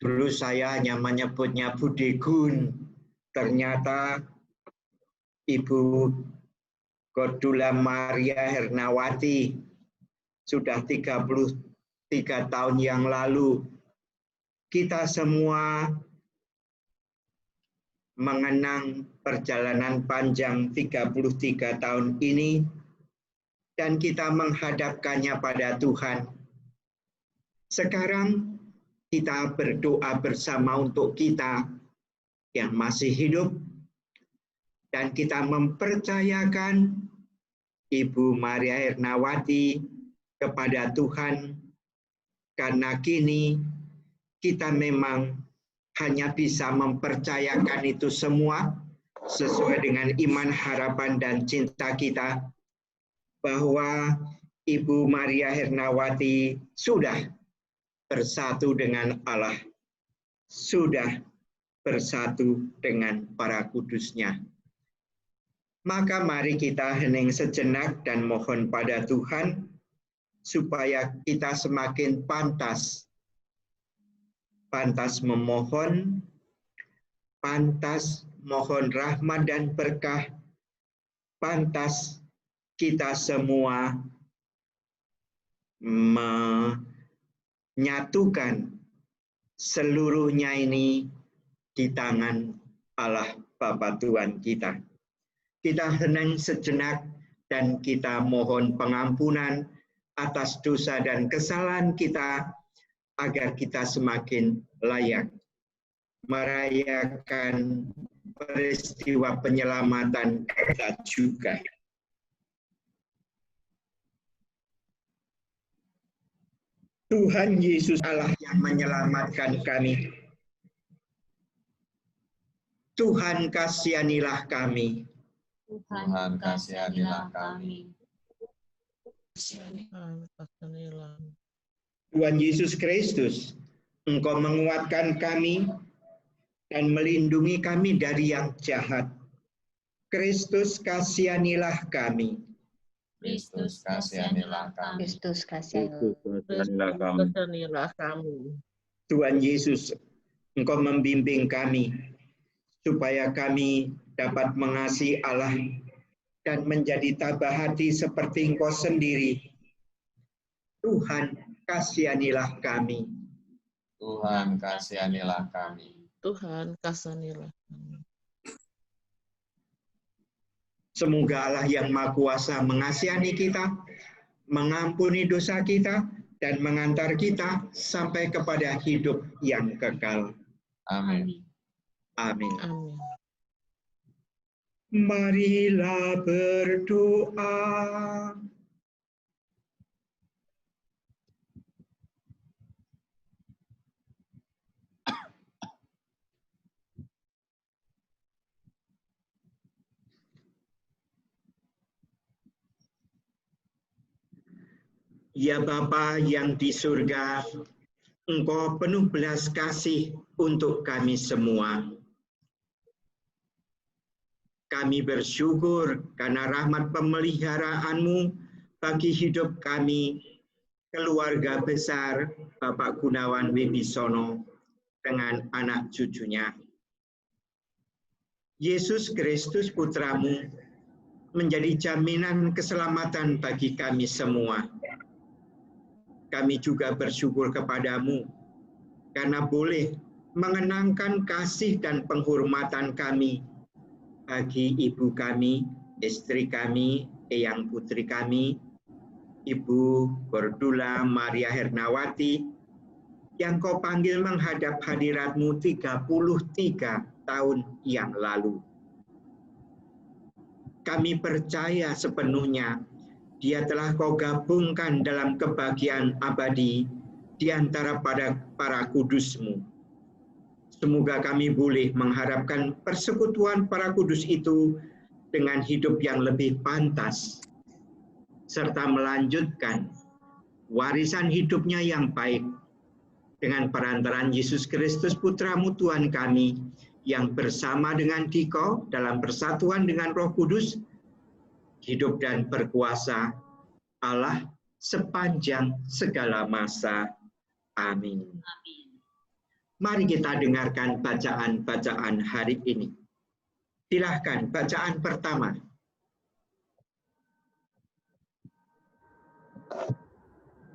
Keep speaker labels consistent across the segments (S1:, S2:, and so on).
S1: Dulu saya hanya menyebutnya Bude Gun. Ternyata Ibu Gordula Maria Hernawati sudah 33 tahun yang lalu. Kita semua mengenang perjalanan panjang 33 tahun ini dan kita menghadapkannya pada Tuhan. Sekarang kita berdoa bersama untuk kita yang masih hidup dan kita mempercayakan Ibu Maria Hernawati kepada Tuhan karena kini kita memang hanya bisa mempercayakan itu semua sesuai dengan iman, harapan, dan cinta kita bahwa Ibu Maria Hernawati sudah bersatu dengan Allah, sudah bersatu dengan para kudusnya. Maka mari kita hening sejenak dan mohon pada Tuhan supaya kita semakin pantas memohon, pantas mohon rahmat dan berkah, pantas kita semua menyatukan seluruhnya ini di tangan Allah Bapa Tuhan kita. Kita hening sejenak dan kita mohon pengampunan atas dosa dan kesalahan kita agar kita semakin layak merayakan peristiwa penyelamatan kita juga. Tuhan Yesus Allah yang menyelamatkan kami. Tuhan kasihanilah kami.
S2: Tuhan kasihanilah kami.
S1: Tuhan Yesus Kristus, Engkau menguatkan kami dan melindungi kami dari yang jahat. Kristus kasihanilah kami.
S2: Kristus kasihanilah kami.
S3: Kristus kasihanilah
S2: kami.
S1: Tuhan Yesus, Engkau membimbing kami supaya kami dapat mengasihi Allah dan menjadi tabah hati seperti Engkau sendiri. Tuhan kasihanilah kami.
S2: Tuhan kasihanilah kami.
S4: Tuhan kasihanilah kami.
S1: Semoga Allah yang Maha Kuasa mengasihi kita, mengampuni dosa kita, dan mengantar kita sampai kepada hidup yang kekal.
S2: Amin.
S1: Amin.
S4: Amin.
S1: Marilah berdoa. Ya Bapa yang di surga, Engkau penuh belas kasih untuk kami semua. Kami bersyukur karena rahmat pemeliharaan-Mu bagi hidup kami, keluarga besar Bapak Gunawan Wibisono dengan anak cucunya. Yesus Kristus Putra-Mu menjadi jaminan keselamatan bagi kami semua. Kami juga bersyukur kepadamu karena boleh mengenangkan kasih dan penghormatan kami bagi ibu kami, istri kami, eyang putri kami, Ibu Gordula Maria Hernawati, yang Kau panggil menghadap hadirat-Mu 33 tahun yang lalu. Kami percaya sepenuhnya Dia telah Kau gabungkan dalam kebahagiaan abadi di antara para kudus-Mu. Semoga kami boleh mengharapkan persekutuan para kudus itu dengan hidup yang lebih pantas, serta melanjutkan warisan hidupnya yang baik dengan perantaraan Yesus Kristus Putra-Mu Tuhan kami, yang bersama dengan Dikau dalam persatuan dengan Roh Kudus, hidup dan berkuasa Allah sepanjang segala masa. Amin. Mari kita dengarkan bacaan-bacaan hari ini. Silahkan bacaan pertama.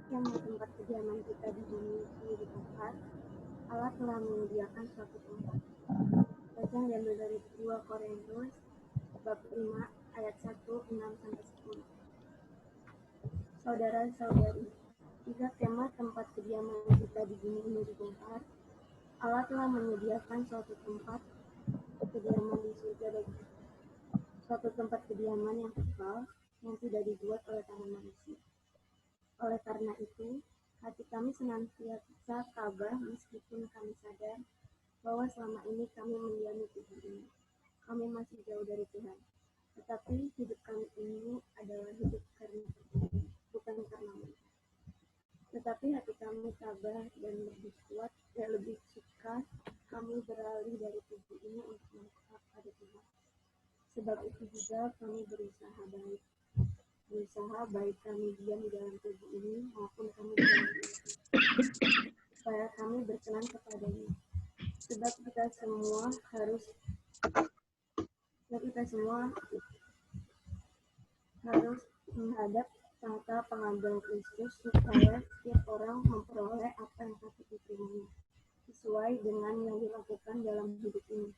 S5: Yang tempat kediaman kita di bumi ini di tempat, Allah telah menyediakan suatu tempat. Bacaan diambil dari 2 Korintus bab 5 ayat 1, 6-10. Saudara-saudari, jika tema tempat kediaman kita di bumi ini dibongkar, Allah telah menyediakan suatu tempat kediaman di surga bagi kita. Suatu tempat kediaman yang kekal, yang tidak dibuat oleh tangan manusia. Oleh karena itu, hati kami senantiasa tabah meskipun kami sadar bahwa selama ini kami mendiami tubuh ini. Kami masih jauh dari Tuhan. Tetapi hidup kami ini adalah hidup karena percaya, bukan karena manusia. Tetapi hati kami tabah dan lebih kuat dan lebih suka kami beralih dari tubuh ini untuk menetap pada Tuhan. Sebab itu juga kami berusaha baik kami diam di dalam tubuh ini maupun kami diam di dalam tubuh, supaya kami berkenan kepadanya. Sebab kita semua harus menghadap tahta pengadilan Kristus, supaya setiap orang memperoleh apa yang patut diterimanya sesuai dengan yang dilakukan dalam hidup ini,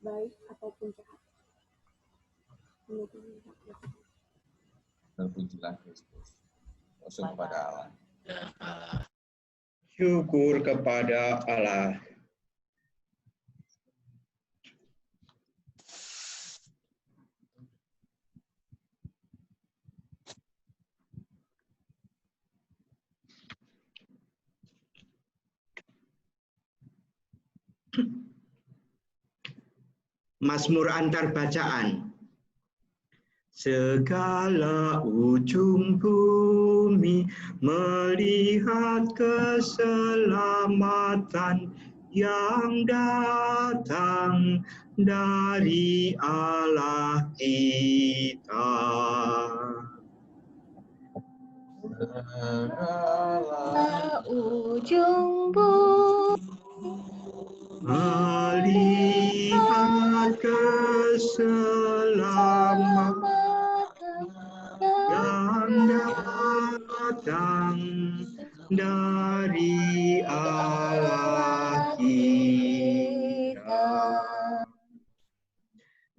S5: baik ataupun jahat.
S2: Terpujilah Kristus. Syukur kepada Allah.
S1: Syukur kepada Allah. Mazmur antar bacaan. Segala ujung bumi melihat keselamatan yang datang dari Allah kita.
S2: Segala
S5: ujung bumi
S1: melihat keselamatan yang datang dari Allah kita.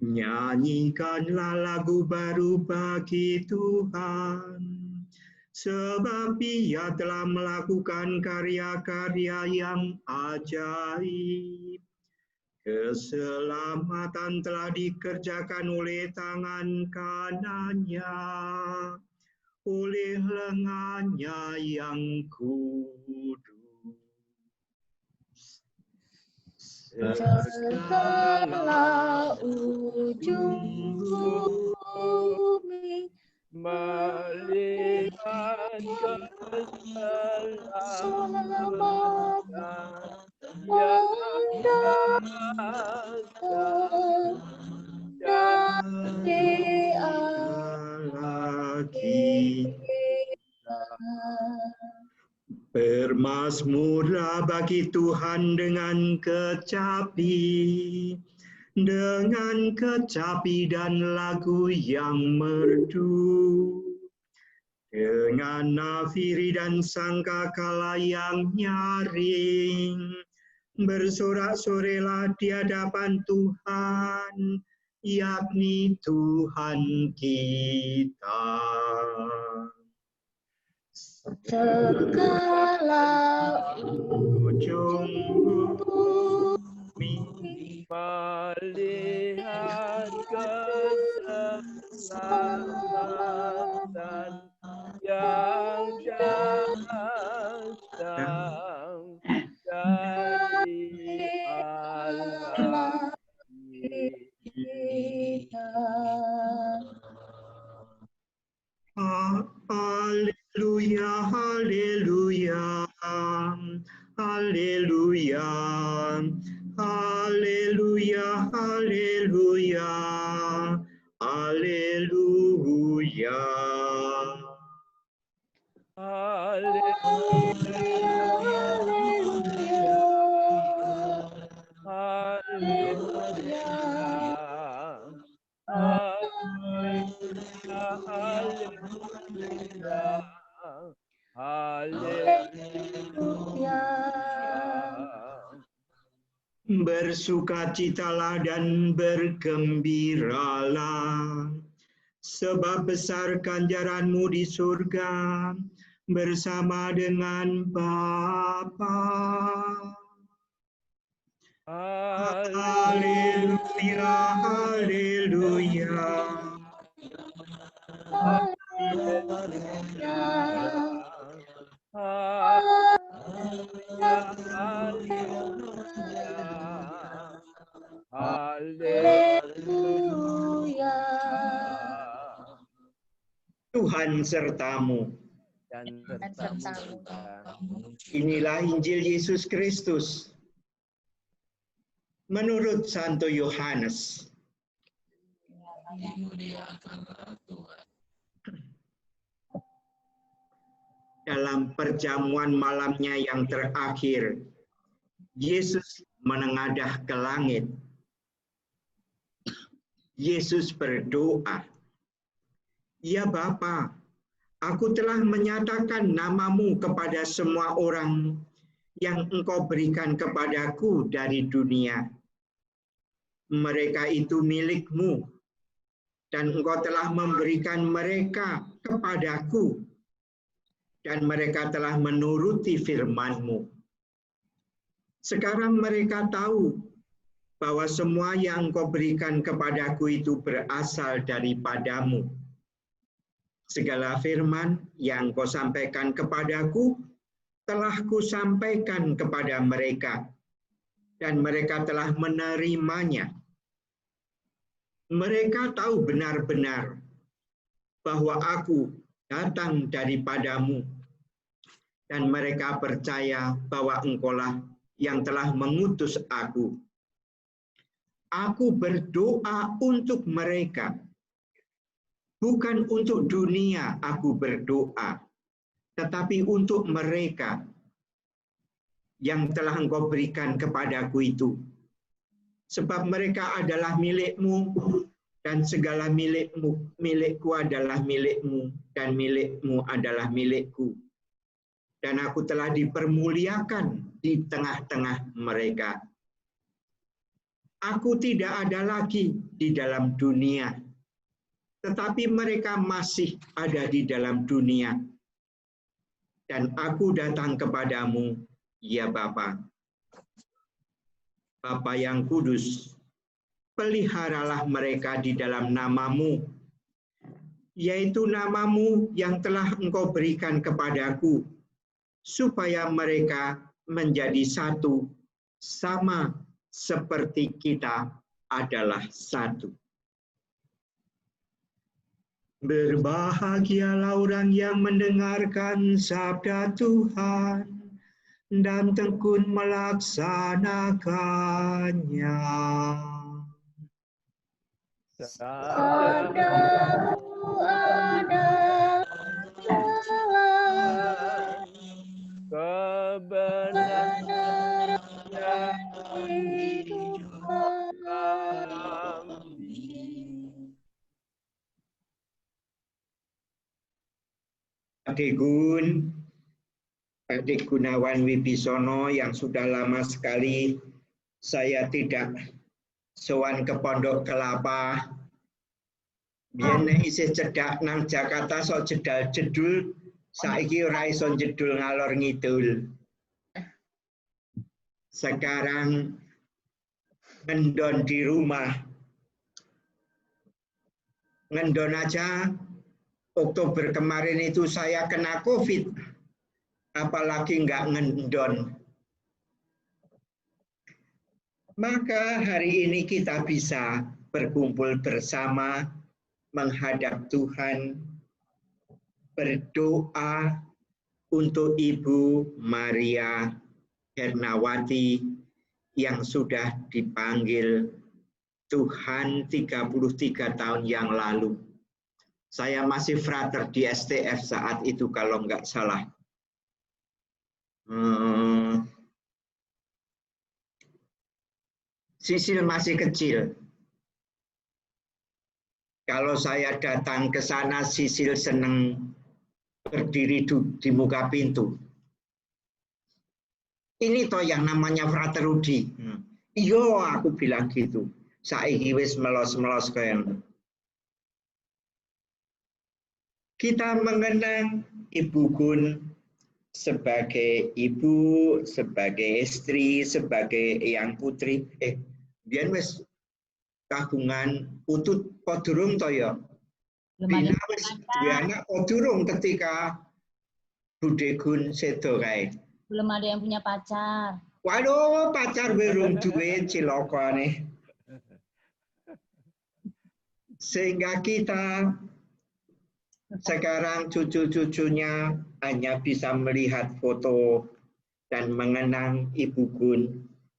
S1: Nyanyikanlah lagu baru bagi Tuhan, sebab Ia telah melakukan karya-karya yang ajaib. Keselamatan telah dikerjakan oleh tangan kanannya, oleh lengannya yang kudus.
S5: segala ujung bumi
S6: melihat keselamatan yang datang dari
S1: Allah kita. Bermazmurlah bagi Tuhan dengan kecapi dan lagu yang merdu, dengan nafiri dan sangkakala yang nyaring. Bersorak-sorailah di hadapan Tuhan, yakni Tuhan kita.
S5: segala
S1: Ujung bumi
S6: melihat keselamatan yang datang dari Allah kita.
S1: Haleluya, haleluya, haleluya, haleluya, haleluya, haleluya.
S6: Haleluya,
S1: Bersukacitalah dan bergembiralah, sebab besar ganjaran-Mu di surga bersama dengan Bapa. Haleluya, haleluya. Tuhan sertamu.
S6: Dan sertamu.
S1: Inilah Injil Yesus Kristus menurut Santo Yohanes. Dalam perjamuan malamnya yang terakhir, Yesus menengadah ke langit. Yesus berdoa, "Ya Bapa, Aku telah menyatakan nama-Mu kepada semua orang yang Engkau berikan kepadaku dari dunia. Mereka itu milik-Mu, dan Engkau telah memberikan mereka kepadaku, dan mereka telah menuruti firman-Mu. Sekarang mereka tahu bahwa semua yang Engkau berikan kepadaku itu berasal daripada-Mu. Segala firman yang Kau sampaikan kepadaku telah Kusampaikan kepada mereka, dan mereka telah menerimanya. Mereka tahu benar-benar bahwa Aku datang daripada-Mu, dan mereka percaya bahwa Engkaulah yang telah mengutus Aku. Aku berdoa untuk mereka. Bukan untuk dunia Aku berdoa, tetapi untuk mereka yang telah Engkau berikan kepadaku itu. Sebab mereka adalah milik-Mu, dan segala milikku adalah milik-Mu, dan milik-Mu adalah milikku. Dan Aku telah dipermuliakan di tengah-tengah mereka. Aku tidak ada lagi di dalam dunia, tetapi mereka masih ada di dalam dunia. Dan Aku datang kepadamu, ya Bapa. Bapa yang kudus, peliharalah mereka di dalam nama-Mu, yaitu nama-Mu yang telah Engkau berikan kepadaku, supaya mereka menjadi satu, sama seperti kita adalah satu. Berbahagialah orang yang mendengarkan sabda Tuhan dan tekun melaksanakannya.
S5: Sabdamu adalah
S6: kebenaran
S5: dan kehidupan.
S1: Adik Gun, Adik Gunawan Wibisono yang sudah lama sekali saya tidak sowan ke Pondok Kelapa. Biyen nek isih cedak nang Jakarta sok jedal jedul, saiki ora iso jedul ngalor ngidul. Sekarang ngendon di rumah. Ngendon aja. Oktober kemarin itu saya kena COVID, apalagi nggak ngendon. Maka hari ini kita bisa berkumpul bersama, menghadap Tuhan, berdoa untuk Ibu Maria Hernawati yang sudah dipanggil Tuhan 33 tahun yang lalu. Saya masih frater di STF saat itu kalau nggak salah. Sisil masih kecil. Kalau saya datang ke sana, Sisil senang berdiri di muka pintu. Ini toh yang namanya frater Rudi. Iyo, aku bilang gitu. Saiki wis melos-melos kaya. Kita mengenang Ibu Gun sebagai ibu, sebagai istri, sebagai eyang putri. Biyen wis kagungan putut podurung to ya. Bina wis duwe anak podurung ketika Bude Gun sedo kae.
S7: Belum ada yang punya pacar.
S1: Waduh, pacar berung duwe cilokane. Sehingga kita sekarang cucu-cucunya hanya bisa melihat foto dan mengenang Ibu Gun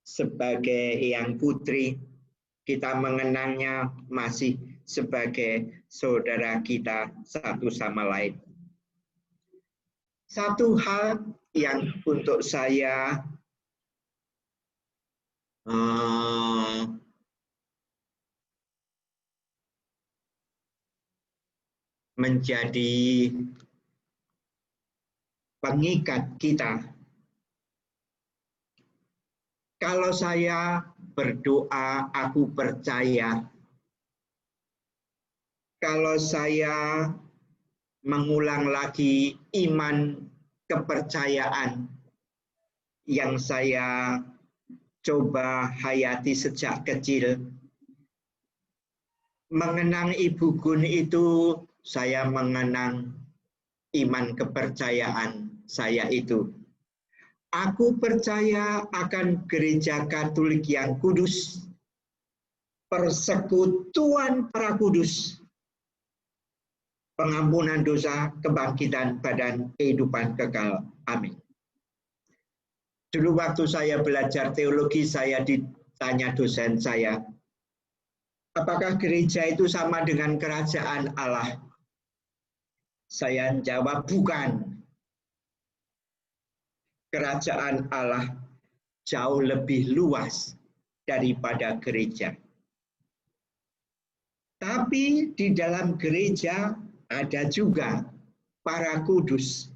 S1: sebagai eyang putri. Kita mengenangnya masih sebagai saudara kita satu sama lain. Satu hal yang untuk saya menjadi pengikat kita. Kalau saya berdoa, aku percaya. Kalau saya mengulang lagi iman kepercayaan yang saya coba hayati sejak kecil. Mengenang Ibu Gun itu saya mengenang iman kepercayaan saya itu. Aku percaya akan Gereja Katolik yang kudus, persekutuan para kudus, pengampunan dosa, kebangkitan badan, kehidupan kekal. Amin. Dulu waktu saya belajar teologi, saya ditanya dosen saya, apakah gereja itu sama dengan kerajaan Allah? Saya jawab bukan. Kerajaan Allah jauh lebih luas daripada gereja. Tapi di dalam gereja ada juga para kudus.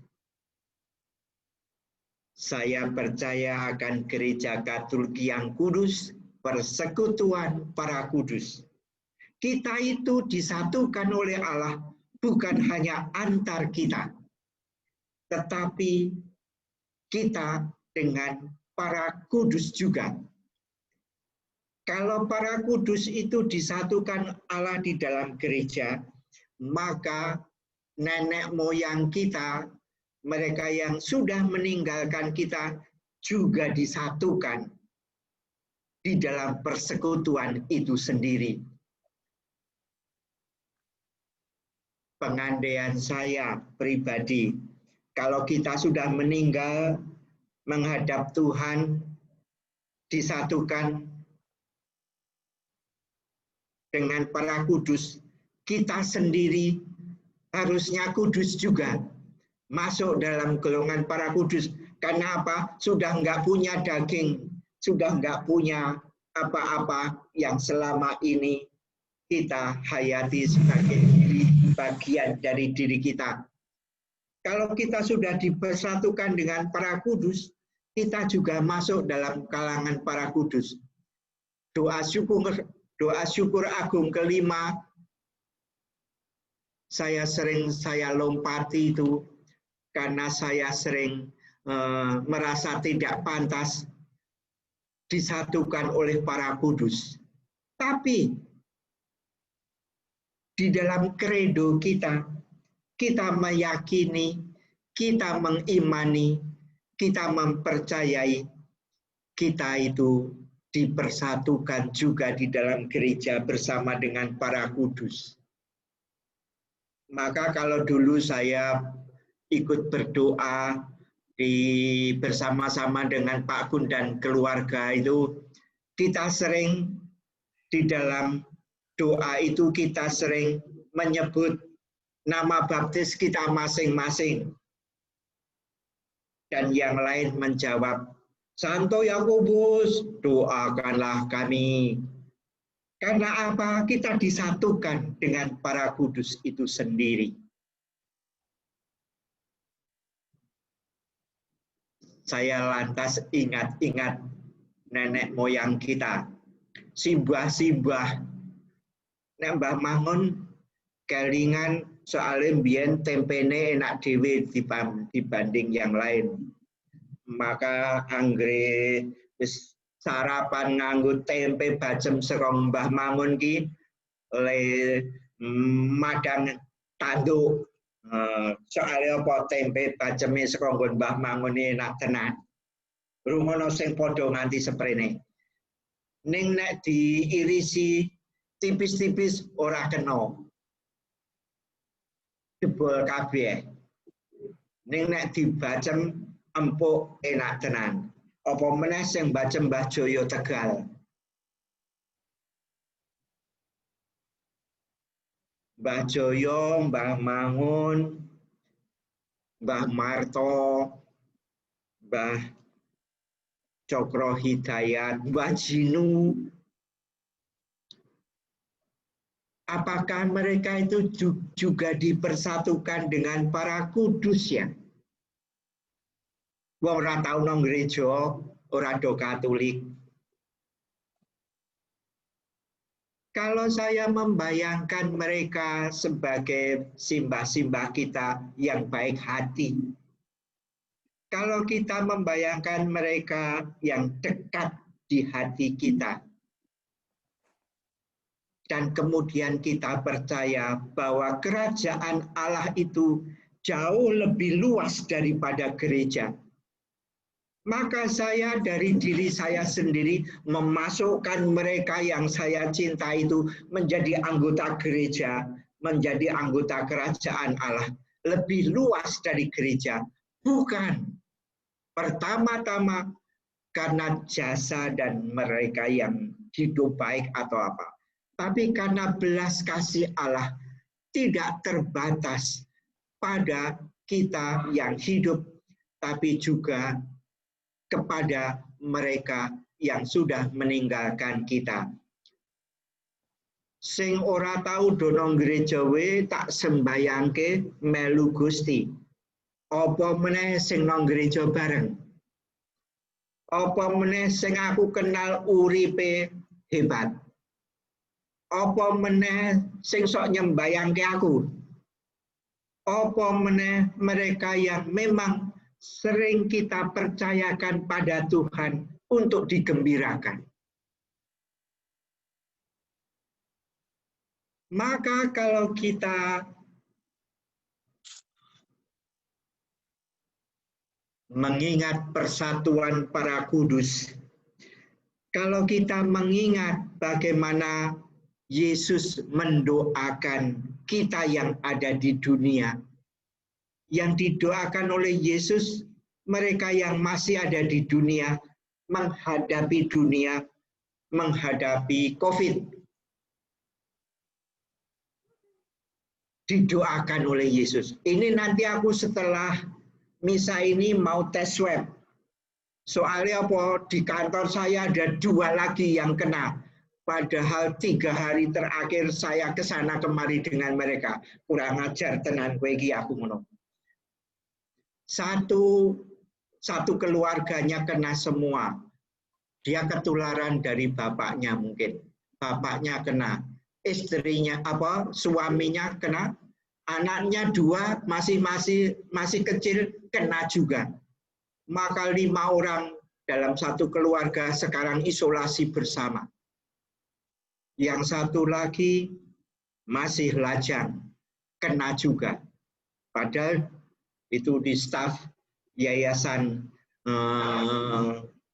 S1: Saya percaya akan Gereja Katolik yang kudus, persekutuan para kudus. Kita itu disatukan oleh Allah bukan hanya antar kita, tetapi kita dengan para kudus juga. Kalau para kudus itu disatukan Allah di dalam gereja, maka nenek moyang kita, mereka yang sudah meninggalkan kita, juga disatukan di dalam persekutuan itu sendiri. Pengandaian saya pribadi, kalau kita sudah meninggal menghadap Tuhan, disatukan dengan para kudus, kita sendiri harusnya kudus juga, masuk dalam golongan para kudus. Karena apa? Sudah enggak punya daging, sudah enggak punya apa-apa yang selama ini kita hayati sebagai bagian dari diri kita. Kalau kita sudah dipersatukan dengan para kudus, kita juga masuk dalam kalangan para kudus. Doa syukur agung kelima, saya lompati itu karena saya sering merasa tidak pantas disatukan oleh para kudus. Tapi di dalam kredo kita, kita meyakini, kita mengimani, kita mempercayai, kita itu dipersatukan juga di dalam gereja bersama dengan para kudus. Maka kalau dulu saya ikut berdoa bersama-sama dengan Pak Gun dan keluarga itu, kita sering di dalam doa itu kita sering menyebut nama baptis kita masing-masing. Dan yang lain menjawab, Santo Yakobus, doakanlah kami. Karena apa? Kita disatukan dengan para kudus itu sendiri. Saya lantas ingat-ingat nenek moyang kita. Simbah-simbah. Nek Mbah Mangun kelingan soalnya mbiyen tempene enak dhewe dibanding yang lain. Maka anggere wis sarapan nganggo tempe bacem serong Mbah Mangun ki le madang tanduk. Soalnya apa tempe baceme serong Mbah Mangun enak tenan. Rumono sing padha nganti seprene. Ning nek diirisi tipis-tipis ora kena. Jebol kabeh. Ning nek dibacem empuk enak tenan. Apa meneh sing bacem Mbah Joyo Tegal. Mbah Joyo, Mbah Mangun, Mbah Marto, Mbah Cokro Hidayat, Mbah Jinu. Apakah mereka itu juga dipersatukan dengan para kudus ya? Wong ora tau nang gereja, ora do Katolik. Kalau saya membayangkan mereka sebagai simbah-simbah kita yang baik hati, kalau kita membayangkan mereka yang dekat di hati kita, dan kemudian kita percaya bahwa kerajaan Allah itu jauh lebih luas daripada gereja, maka saya dari diri saya sendiri memasukkan mereka yang saya cinta itu menjadi anggota gereja, menjadi anggota kerajaan Allah. Lebih luas dari gereja. Bukan pertama-tama karena jasa dan mereka yang hidup baik atau apa. Tapi karena belas kasih Allah tidak terbatas pada kita yang hidup, tapi juga kepada mereka yang sudah meninggalkan kita. Sing ora tahu donong gereja we tak sembayangke melu Gusti. Apa meneh sing nang gereja bareng? Apa meneh sing aku kenal uripe hebat? Apa meneh sing sok nyembayangke aku? Apa meneh mereka yang memang sering kita percayakan pada Tuhan untuk digembirakan. Maka kalau kita mengingat persatuan para kudus, kalau kita mengingat bagaimana Yesus mendoakan kita yang ada di dunia, yang didoakan oleh Yesus, mereka yang masih ada di dunia, menghadapi dunia, menghadapi COVID. Didoakan oleh Yesus. Ini nanti aku setelah misa ini mau tes swab. Soalnya apa? Di kantor saya ada 2 lagi yang kena. Padahal 3 hari terakhir saya kesana kemari dengan mereka. Kurang ajar tenan kowe iki aku ngono. Satu keluarganya kena semua. Dia ketularan dari bapaknya mungkin. Bapaknya kena, istrinya suaminya kena, anaknya 2 masih kecil kena juga. Maka 5 orang dalam satu keluarga sekarang isolasi bersama. Yang satu lagi masih lajang, kena juga. Padahal itu di staf Yayasan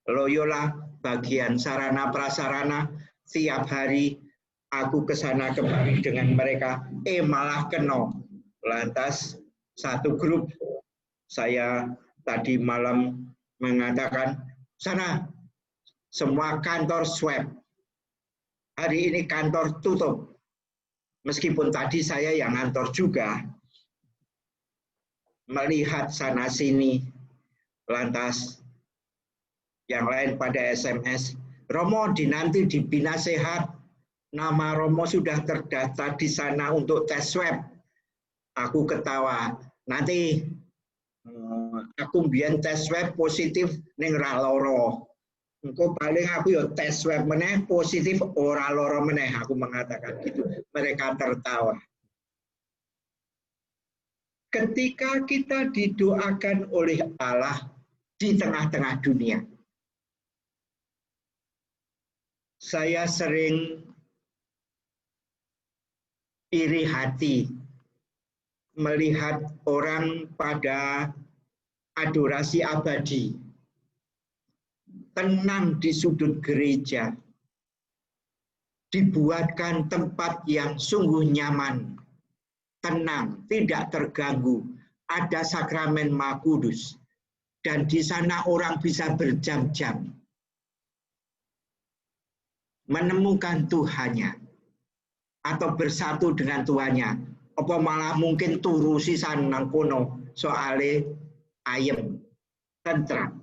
S1: Loyola bagian sarana prasarana, tiap hari aku kesana kemari dengan mereka, malah kena. Lantas satu grup saya tadi malam mengatakan, sana semua kantor swab. Hari ini kantor tutup. Meskipun tadi saya yang ngantor juga. Melihat sana sini, lantas yang lain pada SMS, Romo dinanti di Bina Sehat, nama Romo sudah terdaftar di sana untuk tes swab. Aku ketawa, nanti aku biyen tes swab positif ning ra loro. Engko paling aku ya tes swab meneh positif ora loro meneh, aku mengatakan gitu. Mereka tertawa. Ketika kita didoakan oleh Allah di tengah-tengah dunia, saya sering iri hati melihat orang pada adorasi abadi, tenang di sudut gereja, dibuatkan tempat yang sungguh nyaman, tenang, tidak terganggu, ada sakramen Maha Kudus, dan di sana orang bisa berjam-jam menemukan Tuhannya atau bersatu dengan Tuhannya. Apa malah mungkin turu sisan nang kono soale ayem, tentram.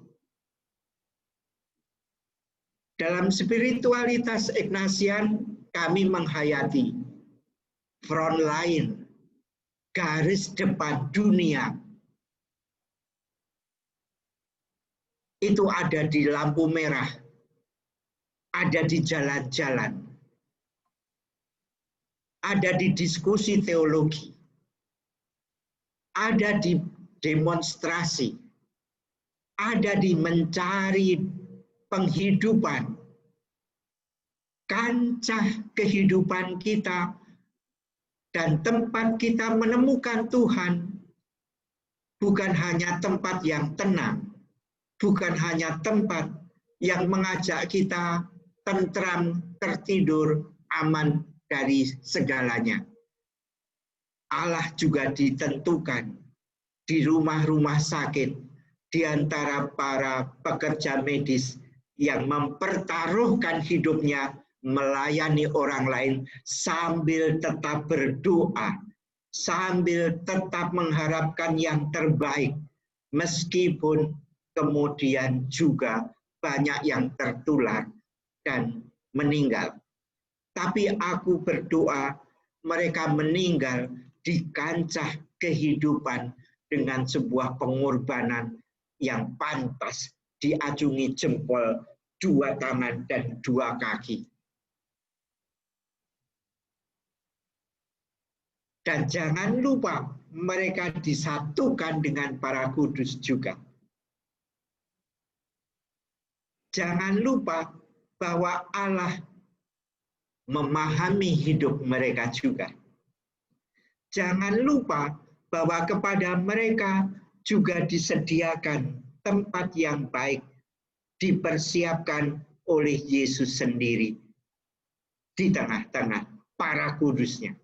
S1: Dalam spiritualitas Ignatian kami menghayati front line, garis depan dunia itu ada di lampu merah, ada di jalan-jalan, ada di diskusi teologi, ada di demonstrasi, ada di mencari penghidupan, kancah kehidupan kita, dan tempat kita menemukan Tuhan bukan hanya tempat yang tenang, bukan hanya tempat yang mengajak kita tentram, tertidur, aman dari segalanya. Allah juga ditentukan di rumah-rumah sakit, di antara para pekerja medis yang mempertaruhkan hidupnya melayani orang lain sambil tetap berdoa, sambil tetap mengharapkan yang terbaik, meskipun kemudian juga banyak yang tertular dan meninggal. Tapi aku berdoa mereka meninggal di kancah kehidupan dengan sebuah pengorbanan yang pantas, diacungi jempol, 2 tangan dan 2 kaki. Dan jangan lupa mereka disatukan dengan para kudus juga. Jangan lupa bahwa Allah memahami hidup mereka juga. Jangan lupa bahwa kepada mereka juga disediakan tempat yang baik, dipersiapkan oleh Yesus sendiri di tengah-tengah para kudusnya.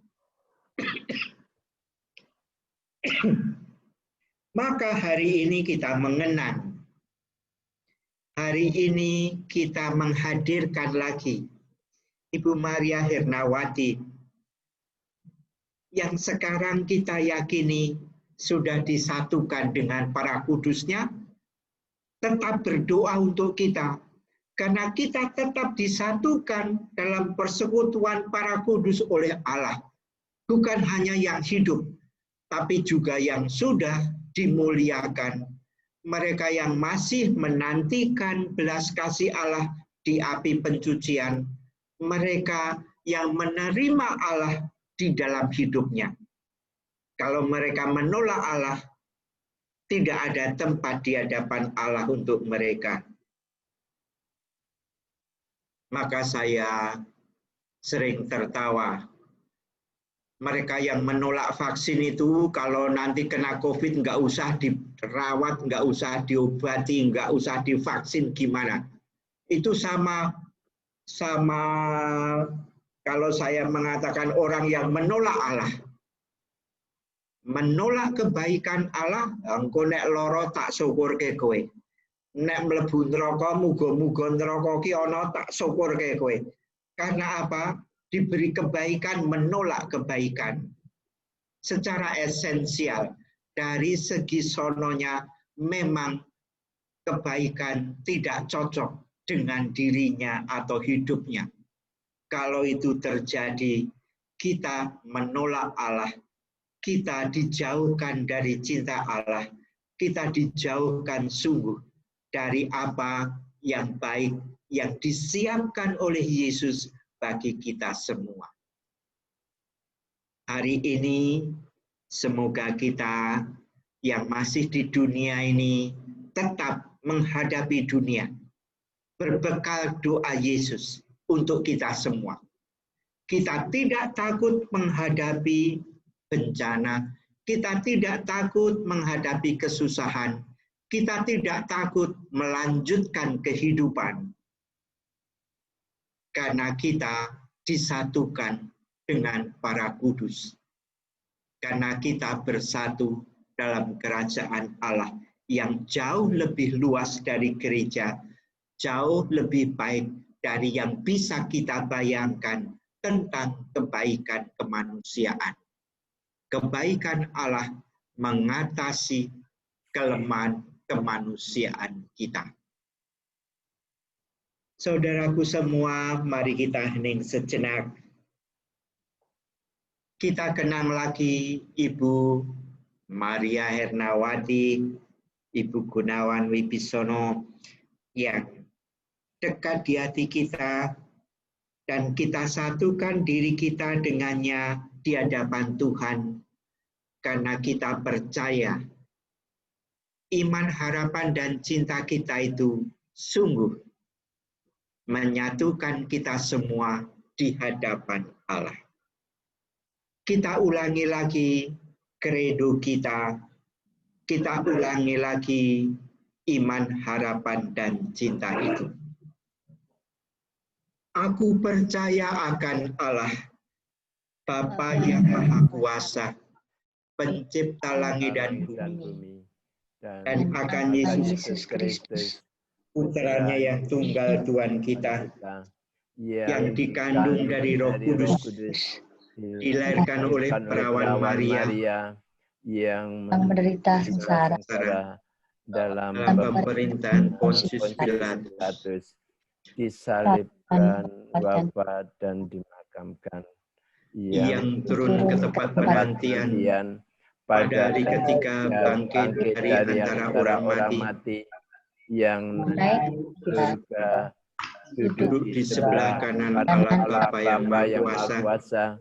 S1: Maka hari ini kita mengenang, hari ini kita menghadirkan lagi Ibu Maria Hernawati yang sekarang kita yakini sudah disatukan dengan para kudusnya. Tetap berdoa untuk kita, karena kita tetap disatukan dalam persekutuan para kudus oleh Allah. Bukan hanya yang hidup, tapi juga yang sudah dimuliakan. Mereka yang masih menantikan belas kasih Allah di api pencucian. Mereka yang menerima Allah di dalam hidupnya. Kalau mereka menolak Allah, tidak ada tempat di hadapan Allah untuk mereka. Maka saya sering tertawa. Mereka yang menolak vaksin itu kalau nanti kena COVID nggak usah dirawat, nggak usah diobati, nggak usah divaksin gimana. Itu sama kalau saya mengatakan orang yang menolak Allah. Menolak kebaikan Allah, engko nek loro tak syukurke kowe. Nek mlebu neraka muga-muga neraka ki ana tak syukurke kowe. Karena apa? Diberi kebaikan, menolak kebaikan. Secara esensial, dari segi sononya memang kebaikan tidak cocok dengan dirinya atau hidupnya. Kalau itu terjadi, kita menolak Allah. Kita dijauhkan dari cinta Allah, kita dijauhkan sungguh dari apa yang baik yang disiapkan oleh Yesus bagi kita semua. Hari ini semoga kita yang masih di dunia ini tetap menghadapi dunia berbekal doa Yesus untuk kita semua. Kita tidak takut menghadapi bencana, kita tidak takut menghadapi kesusahan, kita tidak takut melanjutkan kehidupan. Karena kita disatukan dengan para kudus. Karena kita bersatu dalam kerajaan Allah yang jauh lebih luas dari gereja, jauh lebih baik dari yang bisa kita bayangkan tentang kebaikan kemanusiaan. Kebaikan Allah mengatasi kelemahan kemanusiaan kita. Saudaraku semua, mari kita hening sejenak. Kita kenang lagi Ibu Maria Hernawati, Ibu Gunawan Wibisono yang dekat di hati kita, dan kita satukan diri kita dengannya di hadapan Tuhan, karena kita percaya iman, harapan, dan cinta kita itu sungguh menyatukan kita semua di hadapan Allah. Kita ulangi lagi kredo kita ulangi lagi iman, harapan, dan cinta itu. Aku percaya akan Allah, Bapa yang Maha Kuasa, pencipta langit dan bumi, dan akan Yesus Kristus, putranya yang tunggal Tuhan kita, yang dikandung dari Roh Kudus, dilahirkan oleh perawan Maria,
S3: yang menderita sengsara
S1: dalam pemerintahan Pontius Pilatus,
S3: disalibkan,
S1: wafat, dan dimakamkan, yang turun ke tempat penantian pada hari ketiga bangkit dari antara orang mati, yang naik ke surga, duduk di sebelah kanan Allah Bapa yang Maha Kuasa.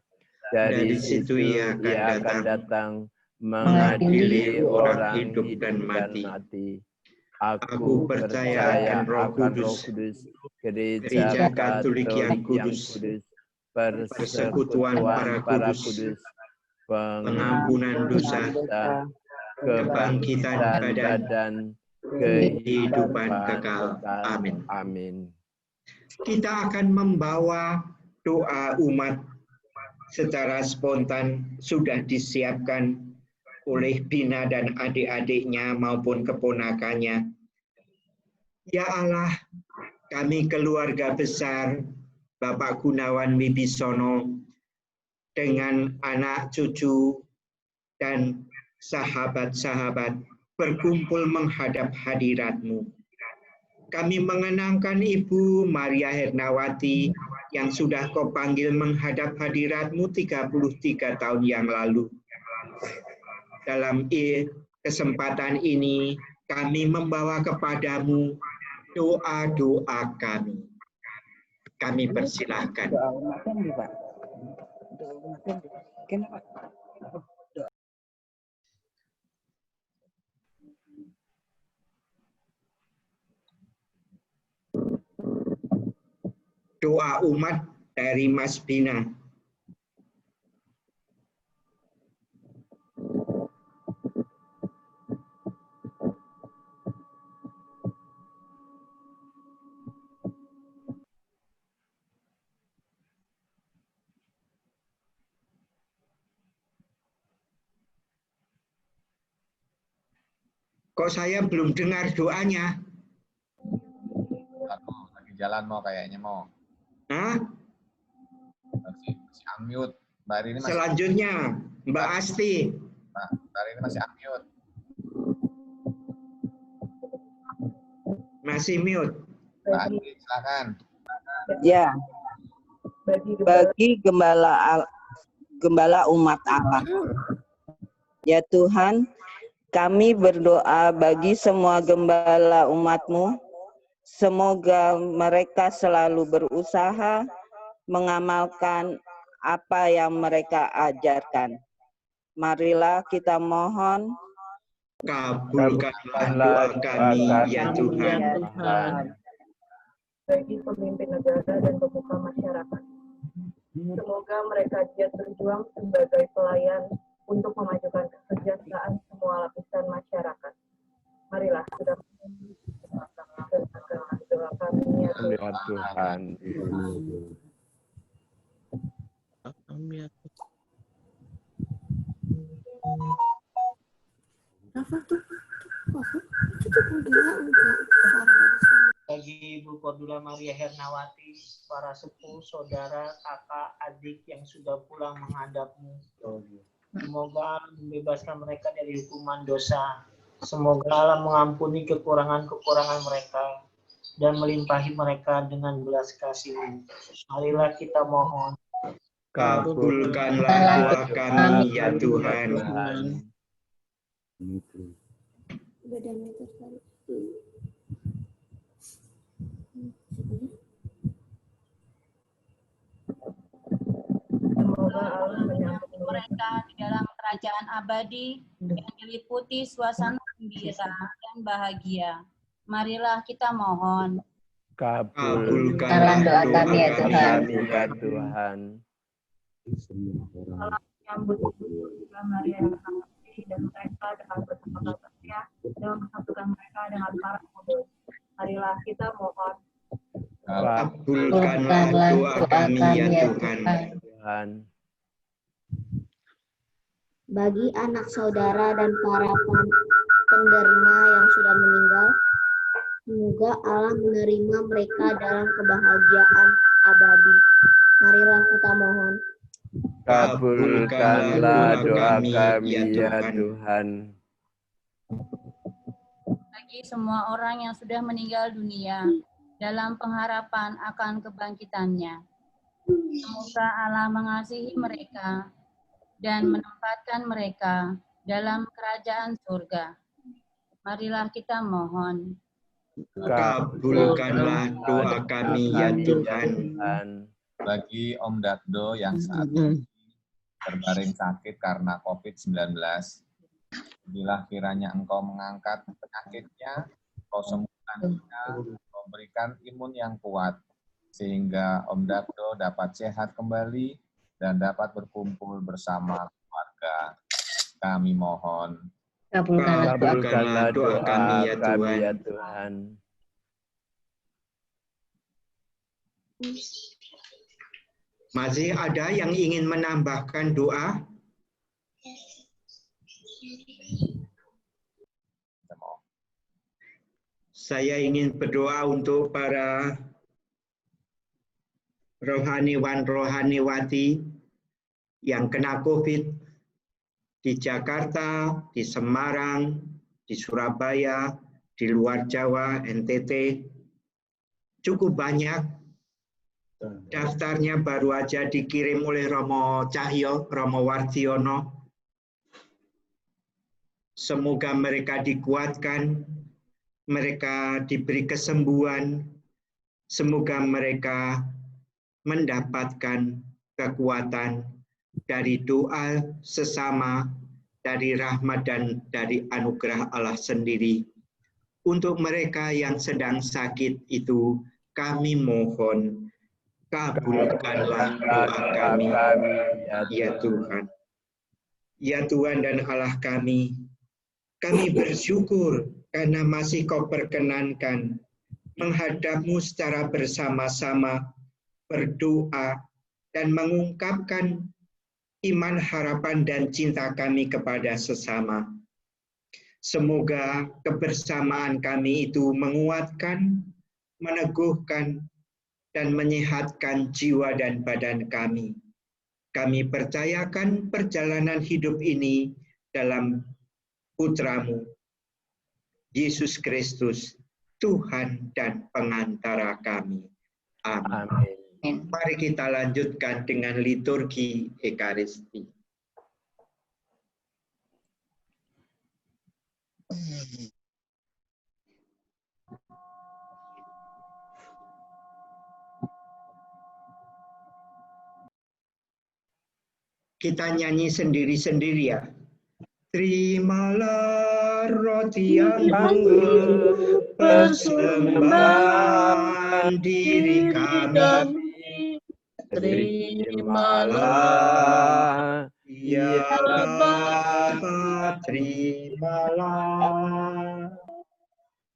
S1: Dari situ ia akan datang mengadili orang hidup dan mati. Aku percaya akan Roh Kudus, Gereja Katolik yang kudus, persekutuan para kudus, pengampunan dosa, kebangkitan badan, kehidupan kekal. Amin.
S3: Amin.
S1: Kita akan membawa doa umat secara spontan, sudah disiapkan oleh Bina dan adik-adiknya maupun keponakannya. Ya Allah, kami keluarga besar Bapak Gunawan Wibisono dengan anak cucu dan sahabat-sahabat berkumpul menghadap hadirat-Mu. Kami mengenangkan Ibu Maria Hernawati yang sudah Kau panggil menghadap hadirat-Mu 33 tahun yang lalu. Dalam kesempatan ini kami membawa kepadamu doa-doa kami. Kami persilahkan. Doa umat dari Mas Bina. Kok saya belum dengar doanya?
S2: Lagi jalan mau kayaknya mau.
S1: Hah?
S2: Masih unmute. Mbak Rini masih
S1: Selanjutnya, Mbak Asti.
S2: Nah, Mbak Rini masih unmute.
S1: Masih mute.
S2: Mbak Asti, silakan.
S8: Ya, bagi gembala umat Allah. Ya Tuhan, kami berdoa bagi semua gembala umat-Mu Semoga mereka selalu berusaha mengamalkan apa yang mereka ajarkan. Marilah kita mohon,
S1: Kabulkanlah doa kami, ya Tuhan.
S4: Ya Tuhan.
S5: Bagi pemimpin negara dan pemuka masyarakat. Semoga mereka giat berjuang sebagai pelayan untuk memajukan kesejahteraan semua lapisan masyarakat. Marilah kita doa kami, ya
S3: Ya Tuhan.
S4: Kami ya Tuhan.
S9: Bagi Ibu Cordula Maria Hernawati, para sepuh, saudara, kakak, adik yang sudah pulang menghadapmu. Semoga Allah membebaskan mereka dari hukuman dosa. Semoga Allah mengampuni kekurangan-kekurangan mereka dan melimpahi mereka dengan belas kasih-Mu. Marilah kita mohon.
S1: Kabulkanlah doa kami, ya Tuhan.
S5: Semoga Allah menyambut
S7: Mereka di dalam kerajaan abadi yang diliputi suasana gembira dan bahagia. Marilah kita mohon.
S1: Kabulkanlah doa kami, ya Tuhan.
S3: Ya Tuhan.
S5: Allah menyambut Ibu Cordula Maria Hernawati dan mereka dengan bersepakat dan mempersatukan mereka dengan para kudus. Marilah kita mohon.
S1: Kabulkanlah doa kami, ya Tuhan.
S5: Bagi anak saudara dan para penderima yang sudah meninggal, semoga Allah menerima mereka dalam kebahagiaan abadi. Marilah kita mohon.
S3: Kabulkanlah doa kami, ya Tuhan.
S7: Bagi semua orang yang sudah meninggal dunia dalam pengharapan akan kebangkitannya, semoga Allah mengasihi mereka dan menempatkan mereka dalam kerajaan surga. Marilah kita mohon.
S1: Kabulkanlah doa kami, ya Tuhan.
S2: Bagi Om Dakdo yang saat ini terbaring sakit karena COVID-19, bila kiranya Engkau mengangkat penyakitnya, Engkau sembuhkan dia, memberikan imun yang kuat, sehingga Om Dakdo dapat sehat kembali dan dapat berkumpul bersama keluarga. Kami mohon.
S1: Kabulkanlah doa kami, ya Tuhan. Masih ada yang ingin menambahkan doa? Saya ingin berdoa untuk para rohaniwan-rohaniwati yang kena COVID di Jakarta, di Semarang, di Surabaya, di luar Jawa, NTT. Cukup banyak. Daftarnya baru aja dikirim oleh Romo Cahyo, Romo Wardiono. Semoga mereka dikuatkan, mereka diberi kesembuhan, semoga mereka mendapatkan kekuatan dari doa sesama, dari rahmat dan dari anugerah Allah sendiri. Untuk mereka yang sedang sakit itu, kami mohon, kabulkanlah doa kami, ya Tuhan. Ya Tuhan dan Allah kami bersyukur karena masih Kau perkenankan menghadap-Mu secara bersama-sama, berdoa, dan mengungkapkan iman, harapan, dan cinta kami kepada sesama. Semoga kebersamaan kami itu menguatkan, meneguhkan, dan menyehatkan jiwa dan badan kami. Kami percayakan perjalanan hidup ini dalam Putra-Mu, Yesus Kristus, Tuhan dan pengantara kami. Amin. Mari kita lanjutkan dengan liturgi Ekaristi. Kita nyanyi sendiri-sendiri ya. Terimalah roti anggur persembahan diri kami.
S3: Terimalah
S1: Ya Bapa, terimalah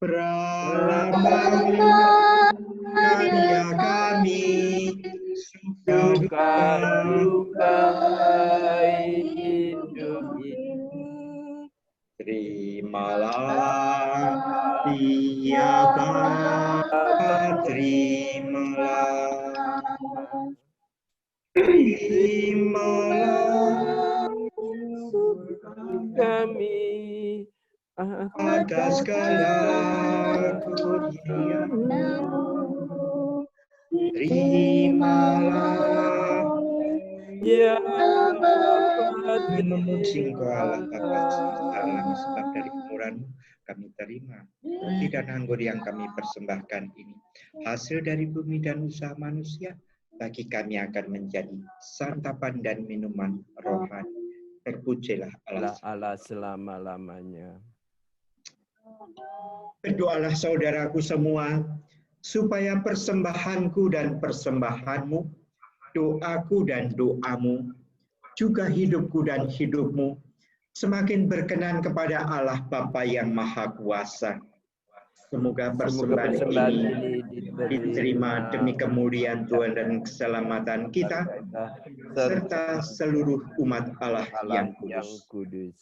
S1: perlambangan karya kami,
S3: suka duka hidup ini.
S1: Terimalah, ya Bapa, terimalah. Terimalah
S3: kami
S1: atas segala kurniamu. Terimalah
S3: ya
S1: kami memuji Engkau Allah Bapa Alam, sebab dari kemurahan-Mu kami terima roti dan anggur yang kami persembahkan ini, hasil dari bumi dan usaha manusia, bagi kami akan menjadi santapan dan minuman rohani. Terpujilah
S3: Allah selama-lamanya.
S1: Berdoalah saudaraku semua, supaya persembahanku dan persembahanmu, doaku dan doamu, juga hidupku dan hidupmu, semakin berkenan kepada Allah Bapa yang Maha Kuasa. Semoga persembahan ini diterima demi kemuliaan Tuhan dan keselamatan kita, serta seluruh umat Allah yang kudus.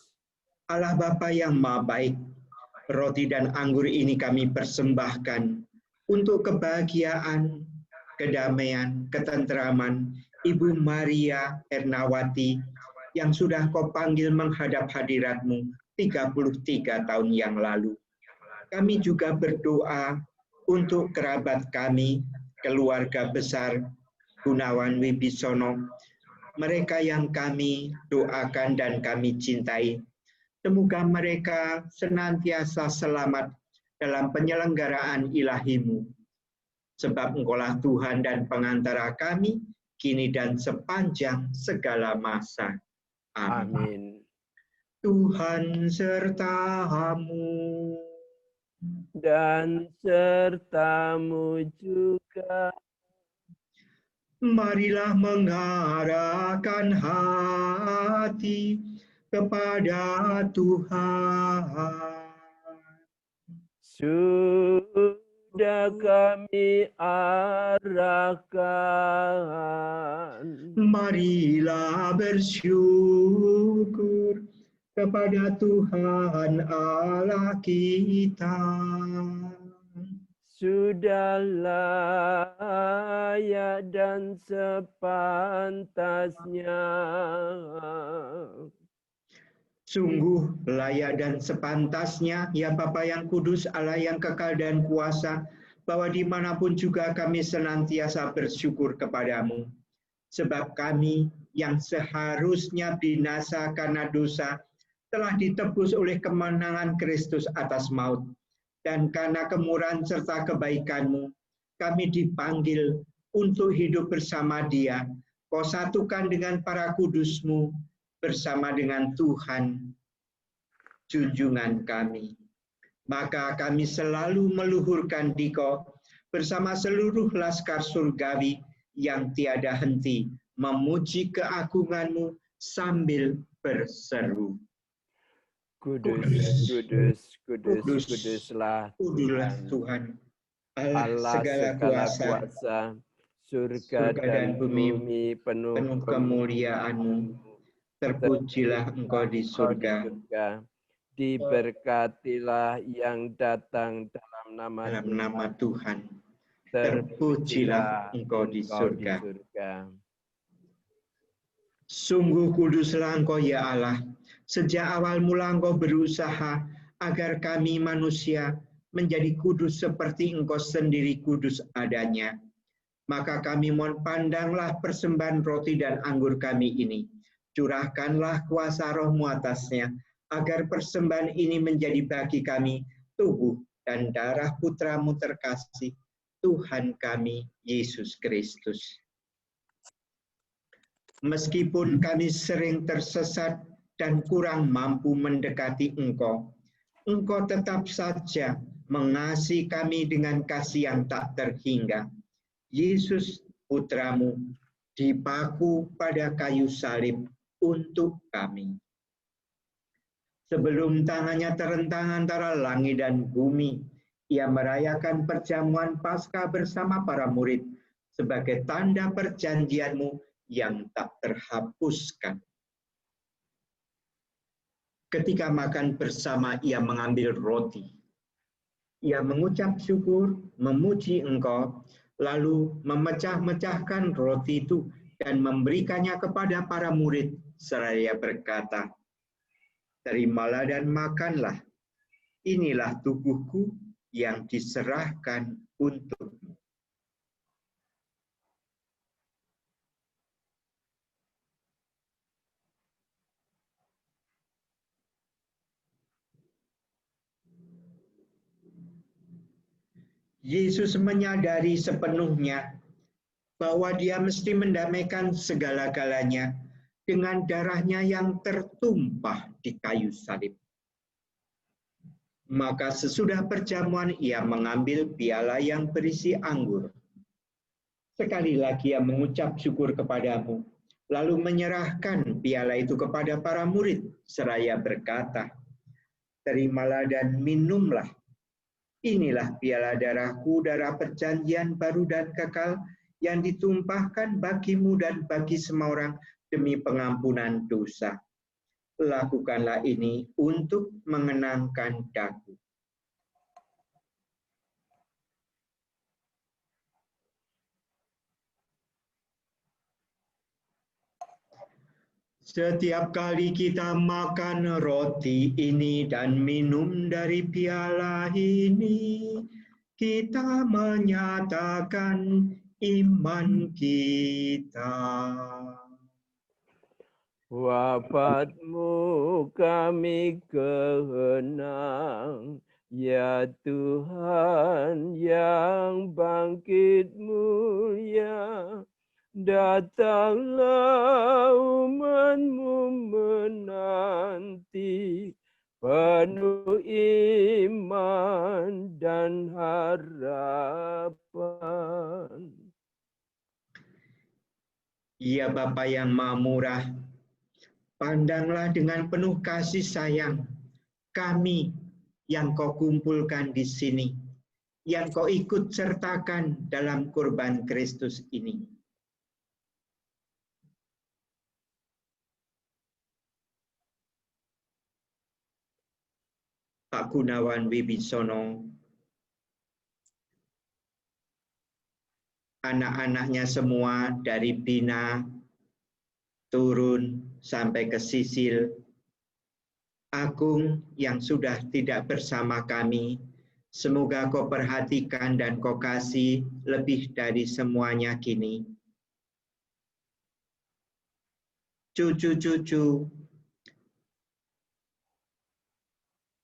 S1: Allah Bapa yang Maha Baik, roti dan anggur ini kami persembahkan untuk kebahagiaan, kedamaian, ketentraman Ibu Maria Ernawati yang sudah Kau panggil menghadap hadirat-Mu 33 tahun yang lalu. Kami juga berdoa untuk kerabat kami, keluarga besar Gunawan Wibisono, mereka yang kami doakan dan kami cintai. Semoga mereka senantiasa selamat dalam penyelenggaraan ilahi-Mu. Sebab Engkaulah Tuhan dan pengantara kami, kini dan sepanjang segala masa. Amin. Tuhan sertamu.
S3: Dan sertamu juga.
S1: Marilah mengarahkan hati kepada Tuhan.
S3: Sudah kami arahkan.
S1: Marilah bersyukur kepada Tuhan Allah kita.
S3: Sudah layak dan sepantasnya.
S1: Sungguh layak dan sepantasnya, ya Bapa yang kudus, Allah yang kekal dan kuasa, bahwa dimanapun juga kami senantiasa bersyukur kepadamu. Sebab kami yang seharusnya binasa karena dosa, telah ditebus oleh kemenangan Kristus atas maut. Dan karena kemurahan serta kebaikan-Mu, kami dipanggil untuk hidup bersama Dia. Kau satukan dengan para kudus-Mu, bersama dengan Tuhan, junjungan kami. Maka kami selalu meluhurkan Dikau bersama seluruh laskar surgawi yang tiada henti memuji keagungan-Mu sambil berseru.
S3: Kudus, kudus, kudus, kuduslah
S1: Tuhan, Allah segala kuasa,
S3: surga dan bumi penuh
S1: kemuliaan-Mu. Terpujilah Engkau di surga.
S3: Diberkatilah yang datang dalam nama
S1: Tuhan. Terpujilah Engkau di surga. Sungguh kuduslah Engkau ya Allah. Sejak awal mula Engkau berusaha agar kami manusia menjadi kudus seperti Engkau sendiri kudus adanya. Maka kami mohon pandanglah persembahan roti dan anggur kami ini. Curahkanlah kuasa Roh-Mu atasnya, agar persembahan ini menjadi bagi kami tubuh dan darah Putra-Mu terkasih, Tuhan kami, Yesus Kristus. Meskipun kami sering tersesat dan kurang mampu mendekati Engkau, Engkau tetap saja mengasihi kami dengan kasih yang tak terhingga. Yesus, Putramu, dipaku pada kayu salib untuk kami. Sebelum tangannya terentang antara langit dan bumi, ia merayakan perjamuan Paskah bersama para murid sebagai tanda perjanjian-Mu yang tak terhapuskan. Ketika makan bersama, ia mengambil roti. Ia mengucap syukur, memuji Engkau, lalu memecah-mecahkan roti itu dan memberikannya kepada para murid, seraya berkata, "Terimalah dan makanlah, inilah tubuhku yang diserahkan untukmu." Yesus menyadari sepenuhnya bahwa dia mesti mendamaikan segala-galanya dengan darahnya yang tertumpah di kayu salib. Maka sesudah perjamuan ia mengambil piala yang berisi anggur. Sekali lagi ia mengucap syukur kepadamu, lalu menyerahkan piala itu kepada para murid, seraya berkata, "Terimalah dan minumlah. Inilah piala darahku, darah perjanjian baru dan kekal, yang ditumpahkan bagimu dan bagi semua orang demi pengampunan dosa. Lakukanlah ini untuk mengenangkan daku." Setiap kali kita makan roti ini dan minum dari piala ini, kita menyatakan iman kita.
S3: Wafat-Mu kami kenang, ya Tuhan yang bangkit mulia. Datanglah umat-Mu menanti, penuh iman dan harapan.
S1: Ya Bapa yang Maha Murah, pandanglah dengan penuh kasih sayang kami yang Kau kumpulkan di sini, yang Kau ikut sertakan dalam kurban Kristus ini. Pak Gunawan Wibisono, anak-anaknya semua dari Bina turun sampai ke Sisil, Agung yang sudah tidak bersama kami, semoga Kau perhatikan dan Kau kasih lebih dari semuanya kini. Cucu-cucu,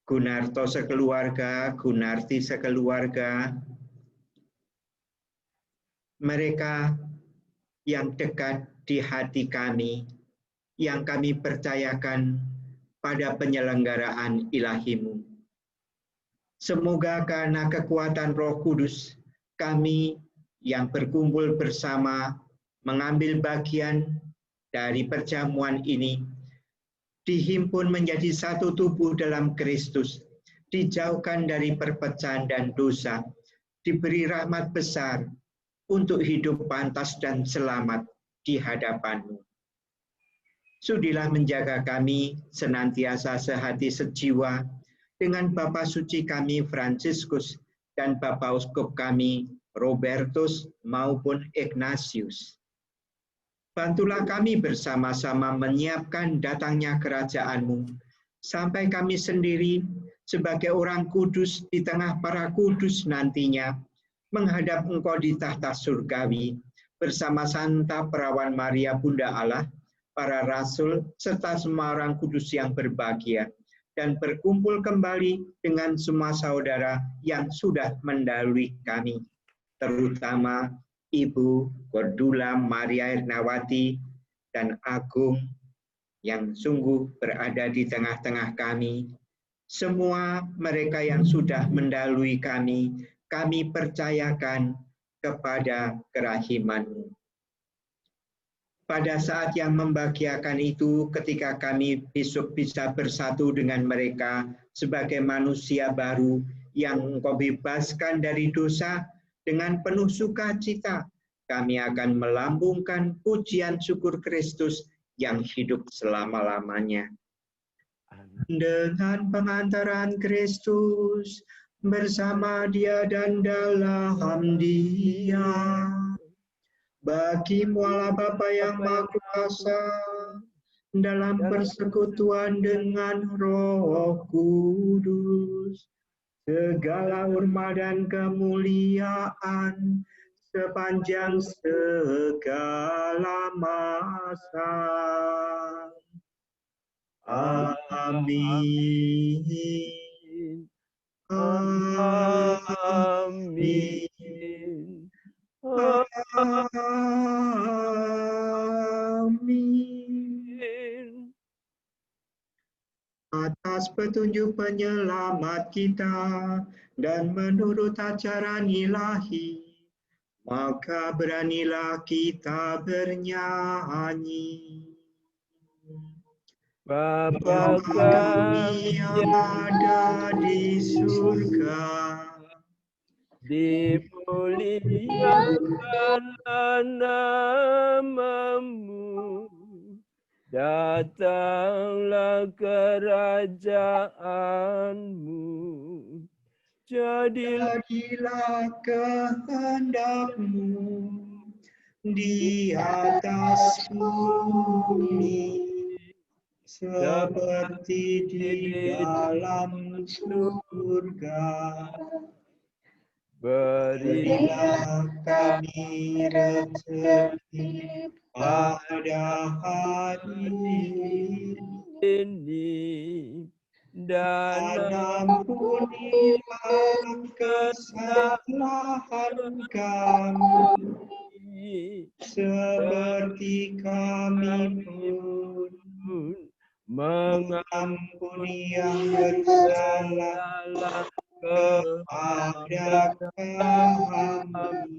S1: Gunarto sekeluarga, Gunarti sekeluarga, mereka yang dekat di hati kami, yang kami percayakan pada penyelenggaraan ilahi-Mu. Semoga karena kekuatan Roh Kudus, kami yang berkumpul bersama mengambil bagian dari perjamuan ini, dihimpun menjadi satu tubuh dalam Kristus, dijauhkan dari perpecahan dan dosa, diberi rahmat besar untuk hidup pantas dan selamat di hadapan-Mu. Sudilah menjaga kami senantiasa sehati sejiwa dengan Bapa Suci kami Fransiskus dan Bapak Uskup kami Robertus maupun Ignatius. Bantulah kami bersama-sama menyiapkan datangnya kerajaan-Mu, sampai kami sendiri sebagai orang kudus di tengah para kudus nantinya, menghadap Engkau di tahta surgawi, bersama Santa Perawan Maria Bunda Allah, para rasul, serta semua orang kudus yang berbahagia, dan berkumpul kembali dengan semua saudara yang sudah mendahului kami, terutama Ibu Cordula Maria Ernawati dan agung yang sungguh berada di tengah-tengah kami. Semua mereka yang sudah mendahului kami percayakan kepada kerahiman-Mu. Pada saat yang membahagiakan itu, ketika kami besok bisa bersatu dengan mereka sebagai manusia baru yang Engkau bebaskan dari dosa, dengan penuh sukacita, kami akan melambungkan pujian syukur Kristus yang hidup selama-lamanya. Dengan pengantaran Kristus, bersama Dia dan dalam Dia, bagi-Mu Allah Bapa yang Maha Kuasa, dalam persekutuan dengan Roh Kudus, segala hormat dan kemuliaan sepanjang segala masa. Amin. Amin. Amin. Atas petunjuk penyelamat kita dan menurut ajaran ilahi, maka beranilah kita bernyanyi.
S3: Bapa
S1: kami yang ada di surga,
S3: dimuliakanlah nama-Mu, datanglah kerajaan-Mu, jadilah
S1: kehendak-Mu di atas bumi seperti di dalam surga. Berilah kami rezeki pada hari
S3: ini, dan
S1: ampunilah kesalahan kami, seperti kami pun mengampuni yang bersalah kepada kami,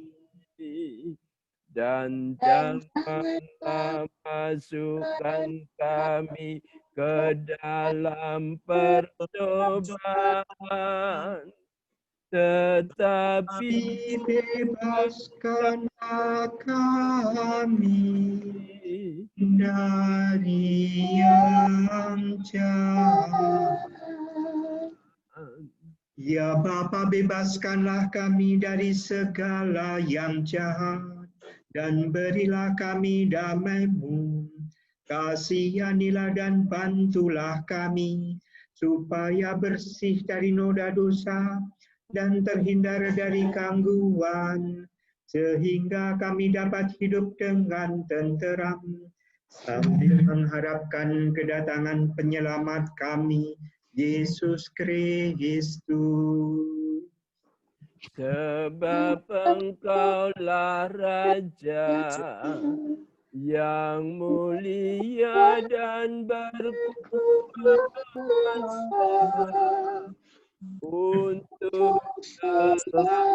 S3: dan janganlah masukkan kami ke dalam percobaan, tetapi
S1: bebaskanlah kami dari yang jahat. Ya Bapa, bebaskanlah kami dari segala yang jahat, dan berilah kami damai-Mu. Kasihanilah dan bantulah kami, supaya bersih dari noda dosa, dan terhindar dari gangguan, sehingga kami dapat hidup dengan tenteram, sambil mengharapkan kedatangan penyelamat kami, Yesus Kristus.
S3: Sebab Engkaulah Raja yang mulia dan berkuasa untuk selamanya.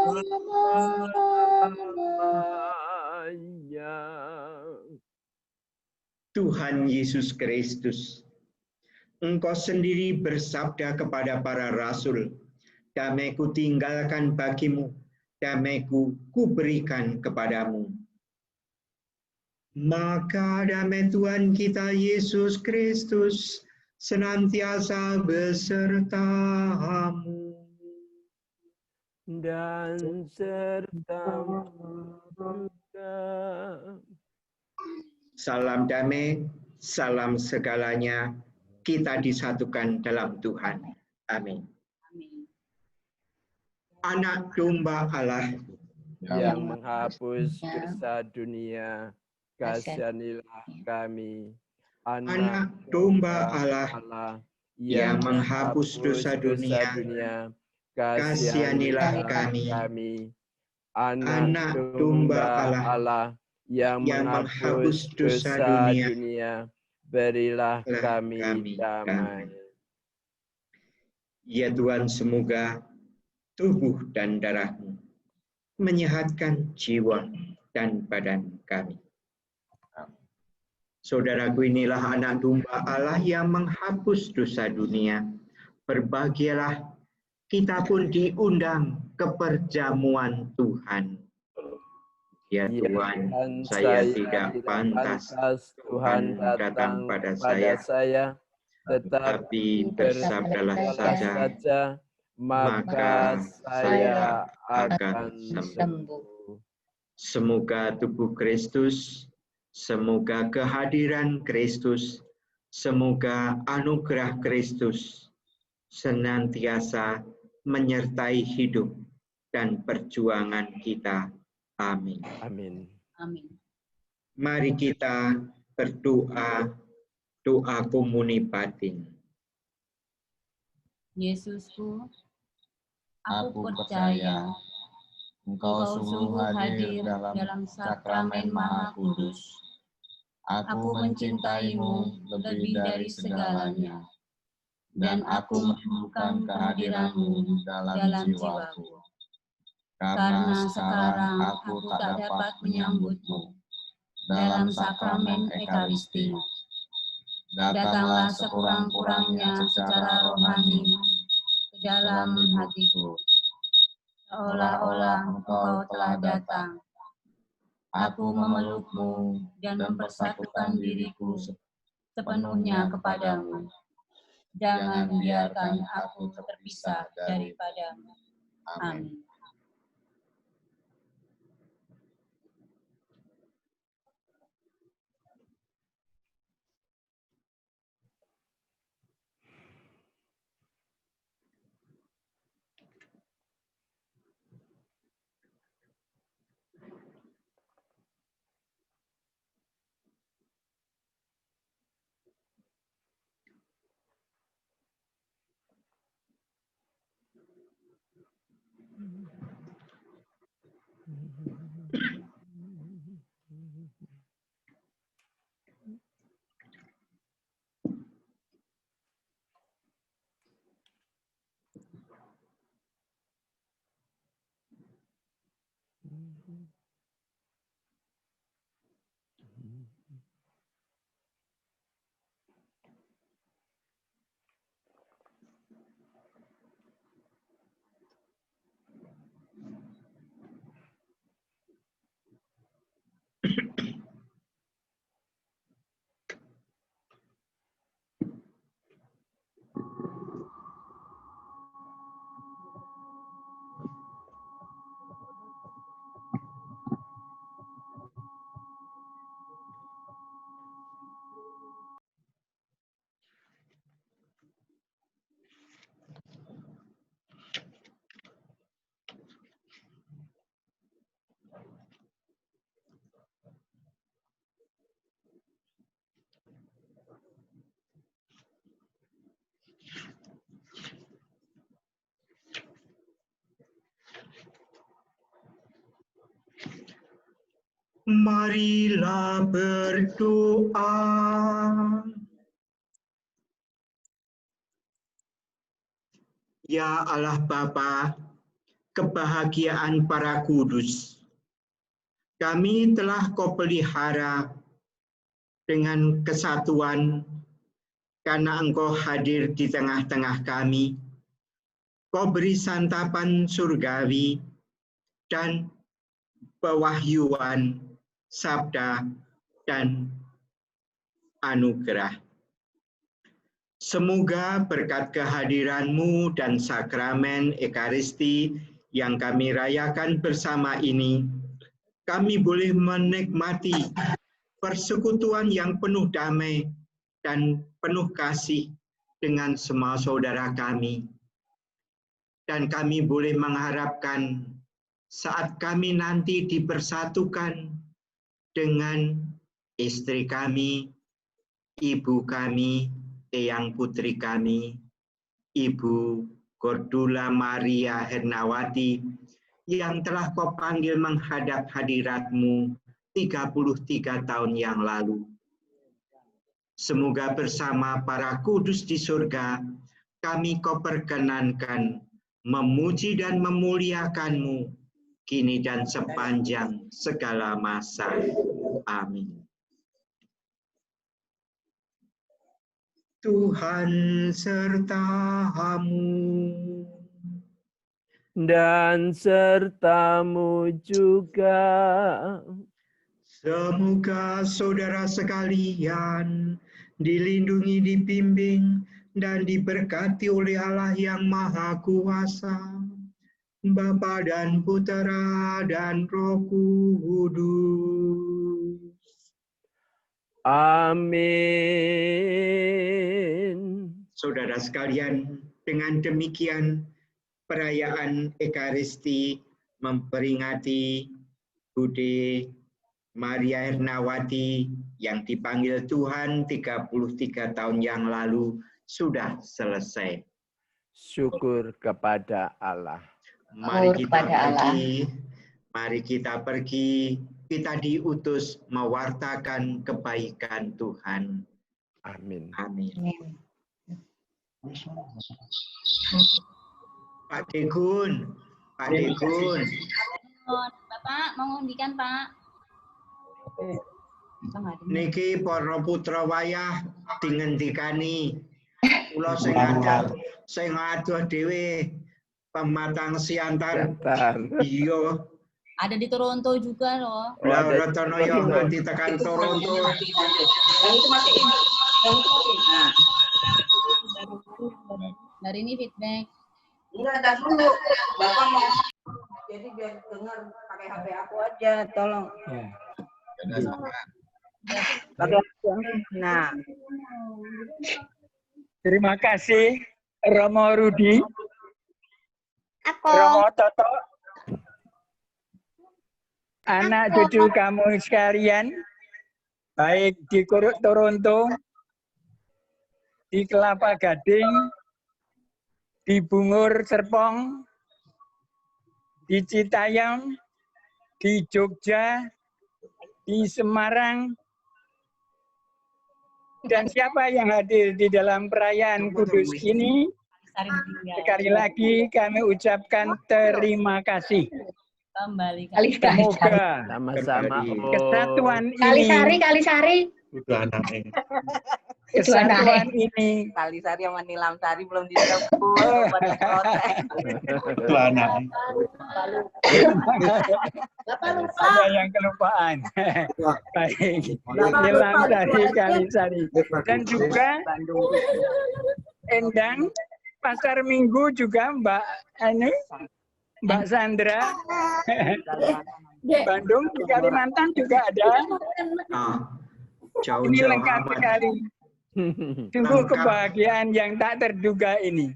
S1: Tuhan Yesus Kristus, Engkau sendiri bersabda kepada para rasul, damai-Ku tinggalkan bagimu, damai-Ku kuberikan kepadamu. Maka damai Tuhan kita Yesus Kristus senantiasa besertamu
S3: dan sertamu juga.
S1: Salam damai, salam segalanya, kita disatukan dalam Tuhan. Amin. Anak domba Allah
S3: yang menghapus dosa dunia, kasihanilah kami.
S1: Anak domba Allah yang menghapus dosa dunia, kasihanilah kami.
S3: Anak domba Allah yang menghapus dosa dunia, berilah kami damai.
S1: Ya Tuhan, semoga tubuh dan darah-Mu menyehatkan jiwa dan badan kami. Saudaraku, inilah anak domba Allah yang menghapus dosa dunia. Berbahagialah kita pun diundang ke perjamuan Tuhan. Ya Tuhan, saya tidak pantas Tuhan datang pada saya, tetapi bersabdalah saja, maka saya akan sembuh. Semoga tubuh Kristus, semoga kehadiran Kristus, semoga anugerah Kristus senantiasa menyertai hidup dan perjuangan kita. Amin.
S3: Amin.
S7: Amin.
S1: Mari kita berdoa, doa komuni batin.
S7: Yesusku, aku percaya Engkau sungguh hadir dalam sakramen Maha Kudus. Aku mencintaimu lebih dari segalanya, dan aku merindukan kehadiranmu dalam jiwaku. Karena sekarang aku tak dapat menyambutmu dalam sakramen Ekaristi. Datanglah sekurang-kurangnya secara rohani ke dalam hatiku, seolah-olah Engkau telah datang. Aku memelukmu dan mempersatukan diriku sepenuhnya kepadamu. Jangan biarkan aku terpisah daripadamu. Amin.
S1: Marilah berdoa. Ya Allah Bapa, kebahagiaan para kudus, kami telah Kau pelihara dengan kesatuan karena Engkau hadir di tengah-tengah kami. Kau beri santapan surgawi dan pewahyuan, sabda, dan anugerah. Semoga berkat kehadiran-Mu dan sakramen Ekaristi yang kami rayakan bersama ini, kami boleh menikmati persekutuan yang penuh damai dan penuh kasih dengan semua saudara kami. Dan kami boleh mengharapkan saat kami nanti dipersatukan dengan istri kami, ibu kami, eyang putri kami, Ibu Cordula Maria Hernawati, yang telah Kau panggil menghadap hadirat-Mu 33 tahun yang lalu. Semoga bersama para kudus di surga, kami Kau perkenankan memuji dan memuliakan-Mu, kini dan sepanjang segala masa. Amin. Tuhan sertamu.
S3: Dan sertamu juga.
S1: Semoga saudara sekalian dilindungi, dibimbing, dan diberkati oleh Allah yang Maha Kuasa, Bapa dan Putera dan Roh Kudus.
S3: Amin.
S1: Saudara sekalian, dengan demikian perayaan Ekaristi memperingati Bude Maria Hernawati yang dipanggil Tuhan 33 tahun yang lalu sudah selesai.
S3: Syukur kepada Allah.
S1: Mari kita pergi, kita diutus mewartakan kebaikan Tuhan.
S3: Amin.
S1: Amin. Pak Degun.
S7: Bapak mau ngundikan, Pak?
S1: Niki para putra wayah dingendikani. Kula sing adoh dhewe pematang siantar. Iya.
S7: Ada di Toronto juga loh.
S1: Lah Ratonoyo nganti tekan Toronto.
S7: Yang itu masih ini. Dari ini feedback.
S8: Enggak, dah dulu. Bapak mau. Jadi biar dengar pakai HP aku aja, tolong.
S10: Nah, terima kasih Romo Rudi, Romo Toto, anak cucu kamu sekalian, baik di Toronto, di Kelapa Gading, di Bungur Serpong, di Citayam, di Jogja, di Semarang, dan siapa yang hadir di dalam perayaan kudus ini, sekali lagi kami ucapkan terima kasih. Semoga
S3: sama-sama
S10: kesatuan ini,
S6: Kalisari.
S10: kesatuan ini,
S8: Kalisari sama Nilam Sari belum disebut.
S10: itu anak. Ada yang kelupaan. Baik, Nilam Sari, Kalisari, dan juga Endang Pasar Minggu juga Mbak Sandra. Bandung di Kalimantan juga ada. Ini lengkap sekali. Sungguh kebahagiaan yang tak terduga ini.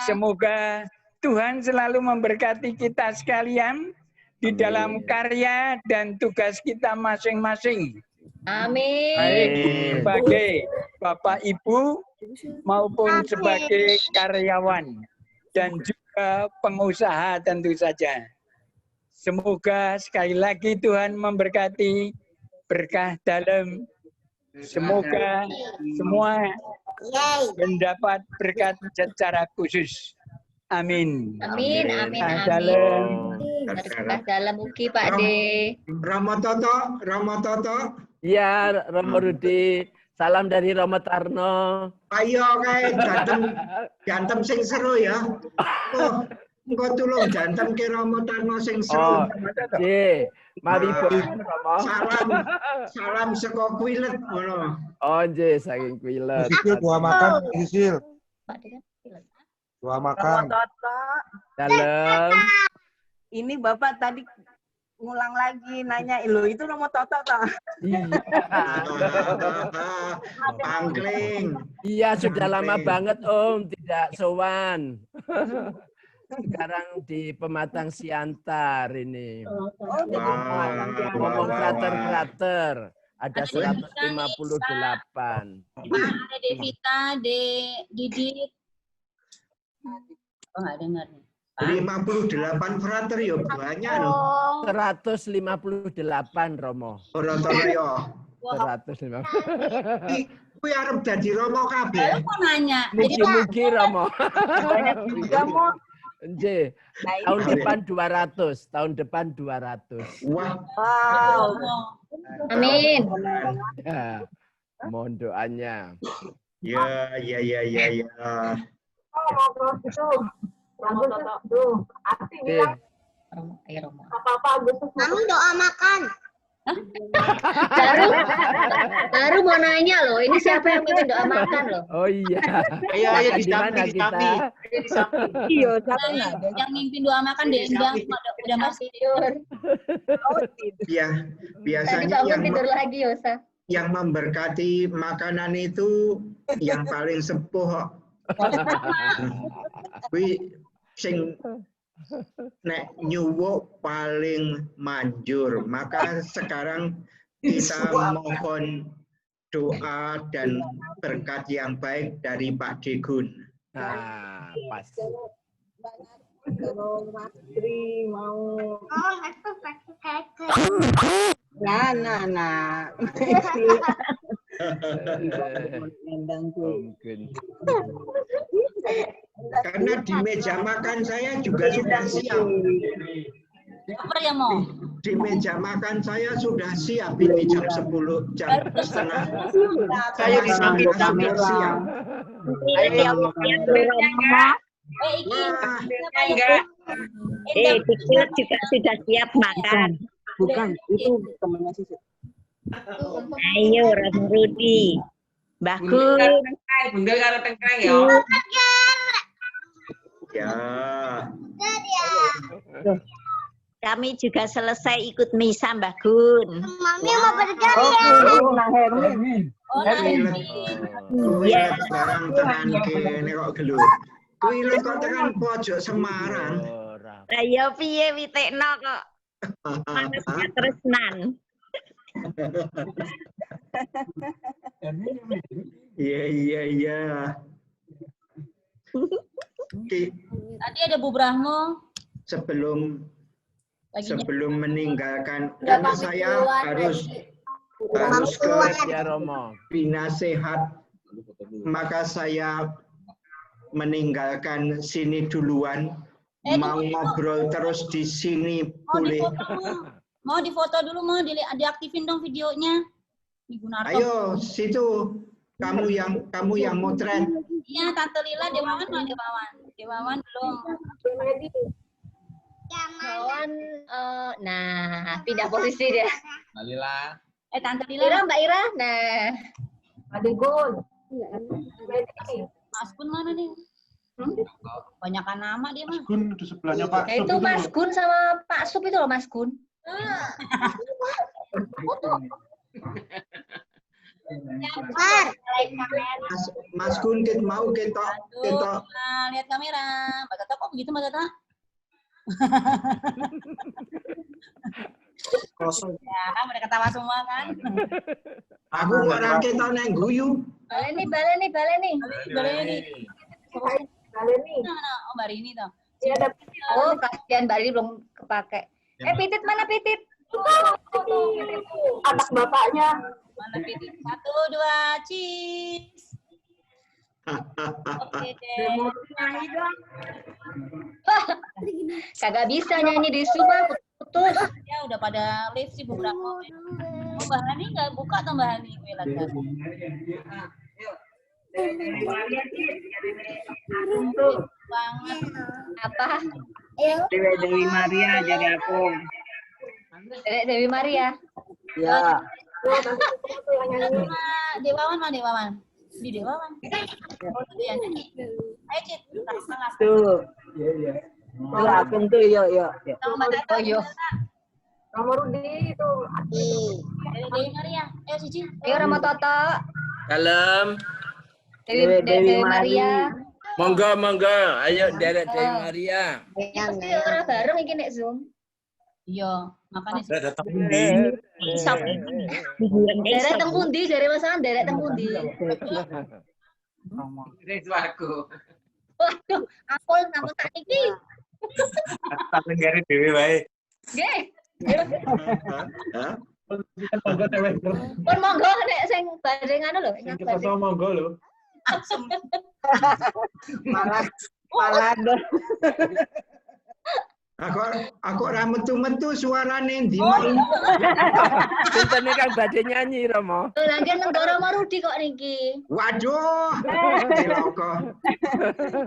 S10: Semoga Tuhan selalu memberkati kita sekalian di dalam karya dan tugas kita masing-masing.
S6: Amin.
S10: Baik sebagai Bapak Ibu maupun sebagai karyawan dan juga pengusaha tentu saja. Semoga sekali lagi Tuhan memberkati, berkah dalam. Semoga semua mendapat berkat secara khusus. Amin.
S6: Amin.
S10: Dalam.
S6: Berkah dalam ugi Pak De.
S1: Romo Toto.
S3: Iya, Romo Rudi. Salam dari Romo Tarno.
S1: Ayo kae gantem sing seru ya. Oh, engko tulung gantem ke Romo Tarno sing seru.
S3: Mari
S1: Romo. Salam saka Kuilet ngono.
S3: Oh, nggih, saking Kuilet.
S11: Sisil dua makan, Sisil. Dua makan.
S3: Dalam.
S8: Ini Bapak tadi ngulang lagi nanya, lo itu Romo Toto toh?
S3: Iya.
S1: Pangkling.
S3: Iya, sudah lama banget Om tidak sowan. Sekarang di Pematang Siantar ini. Ngomong krater-krater. Ada 158.
S7: Ada Devita, Didit. Oh, nggak dengar nih.
S1: 58 frater ya banyak loh.
S3: 158 Romo.
S1: Ora to ya.
S3: 158.
S1: Kuwi arep dadi Romo kabeh.
S7: Aku nanya.
S3: Mugi-mugi Romo.
S8: Banyak juga mau.
S3: Nggih. Tahun depan 200, tahun depan 200.
S1: Wah.
S8: Wow.
S6: Amin.
S3: Ya. Mohon doanya.
S1: Ya.
S8: Oh, itu. Rambut tuh. Asli bilang apa-apa Agustus.
S5: Kamu doa makan.
S6: Baru mau nanya loh, ini siapa yang minta doa makan loh?
S3: Oh iya.
S9: Ayo
S3: Di mana kita?
S8: Iya,
S7: Yang mimpin doa makan deh, udah masih
S6: tidur.
S1: Ya,
S6: Tadi
S1: biasanya
S6: bangun tidur lagi, Yosa.
S1: yang memberkati makanan itu yang paling sepuh. Kuwi sing nek nyuwuk paling manjur. Maka sekarang kita mohon doa dan berkat yang baik dari Pak Degun.
S3: Nah, pas.
S8: Kalau Mas Tri mau.
S5: Oh, aku pakai kaki.
S8: Nah.
S3: Mungkin.
S1: Karena di meja makan saya juga sudah siap.
S7: Apa ya mau?
S1: Di meja makan saya sudah siap ini jam 10, jam setengah.
S9: Saya di samping kami
S1: siap.
S6: Dikit juga sudah siap makan.
S8: Bukan, itu temannya Sisi.
S6: Ayo, Romo Rudi. Bagus.
S8: Bunda karo tengkreng ya.
S1: Ya.
S6: Kami juga selesai ikut misa, Mbak Gun.
S5: Mami mau berganti.
S8: Nah, Hermin.
S1: Iya. Sekarang tekan kene kok gelu. Kuwi kok tekan pojok Semarang.
S6: Ayo piye witekno kok. Panasnya tresnan.
S1: Iya.
S7: Tadi ada Bu Brahmo.
S1: Sebelum meninggalkan, karena saya harus ke Bina Sehat, maka saya meninggalkan sini duluan. Mau ngobrol terus di sini boleh.
S7: Mau difoto dulu, mau diaktifin dong videonya. Ibu Narto.
S1: Ayo situ, kamu yang motret.
S7: Iya, Tante Lila, Dewawan mana Dewawan? Dewawan belum.
S6: Dewawan, nah pindah posisi dia.
S2: Mbak Lila.
S7: Tante Lila.
S6: Mbak Ira, nah.
S8: Adigul.
S7: Mas Gun mana nih? Banyakan nama dia mah.
S11: Gun itu sebelahnya Pak
S6: Sup. Itu Mas Gun sama Pak Sup itu loh, Mas Gun.
S1: Mas Gun mau kita.
S7: Lihat kamera. Mbak Tata kok begitu Mbak Tata?
S9: Kosong.
S7: Ya, mereka ketawa semua kan.
S1: Aku orang kita neng guyu.
S6: Baleni.
S7: Mana? Oh, Mbak Rini tuh.
S6: Oh, kasihan Mbak Rini belum kepake. Pitit mana Pitit?
S8: Anak bapaknya.
S7: Mana Pitit? 1, 2, cheese. Oke deh.
S6: Kagak bisa nyanyi di Suma, putus.
S7: Ya udah pada live sih beberapa. Oh, Mbak Hani nggak buka atau Mbak Hani? Banget.
S6: Apa?
S8: Dewi Maria jadi aku.
S6: Dewi Maria.
S8: Ya.
S7: Dewawan mana Dewawan? Di Dewawan. Oh, itu yang nyanyi. Ayo Cit,
S8: Tuh. Iya. Tuh akun tuh, yuk.
S7: Sama Mbak Tata.
S6: Oh, yo.
S8: Nomor Rudi itu.
S7: Dewi Maria. Ayo Cici.
S6: Ayo Rama Toto.
S4: Salam.
S6: Dewi Maria.
S4: Monggo. Ayo Dewi Maria.
S6: Pasti orang bareng iki nek Zoom.
S7: Iya, makanya
S4: Sudah datang pundi?
S6: Derek teng pundi jare masalah derek teng pundi.
S8: Itu aku.
S6: Waduh, aku saiki.
S12: Tak tenggari dhewe wae.
S6: Nggih.
S1: Hah?
S6: Pun monggo nek sing badhe ngono lho, nyoba.
S9: Monggo lho.
S8: Malah ada.
S1: Aku ora metu-metu suarane ndi.
S3: Sinten kang badhe nyanyi Romo?
S6: Lah nggih Nendoro Marudi kok niki.
S1: Waduh. Cilaka.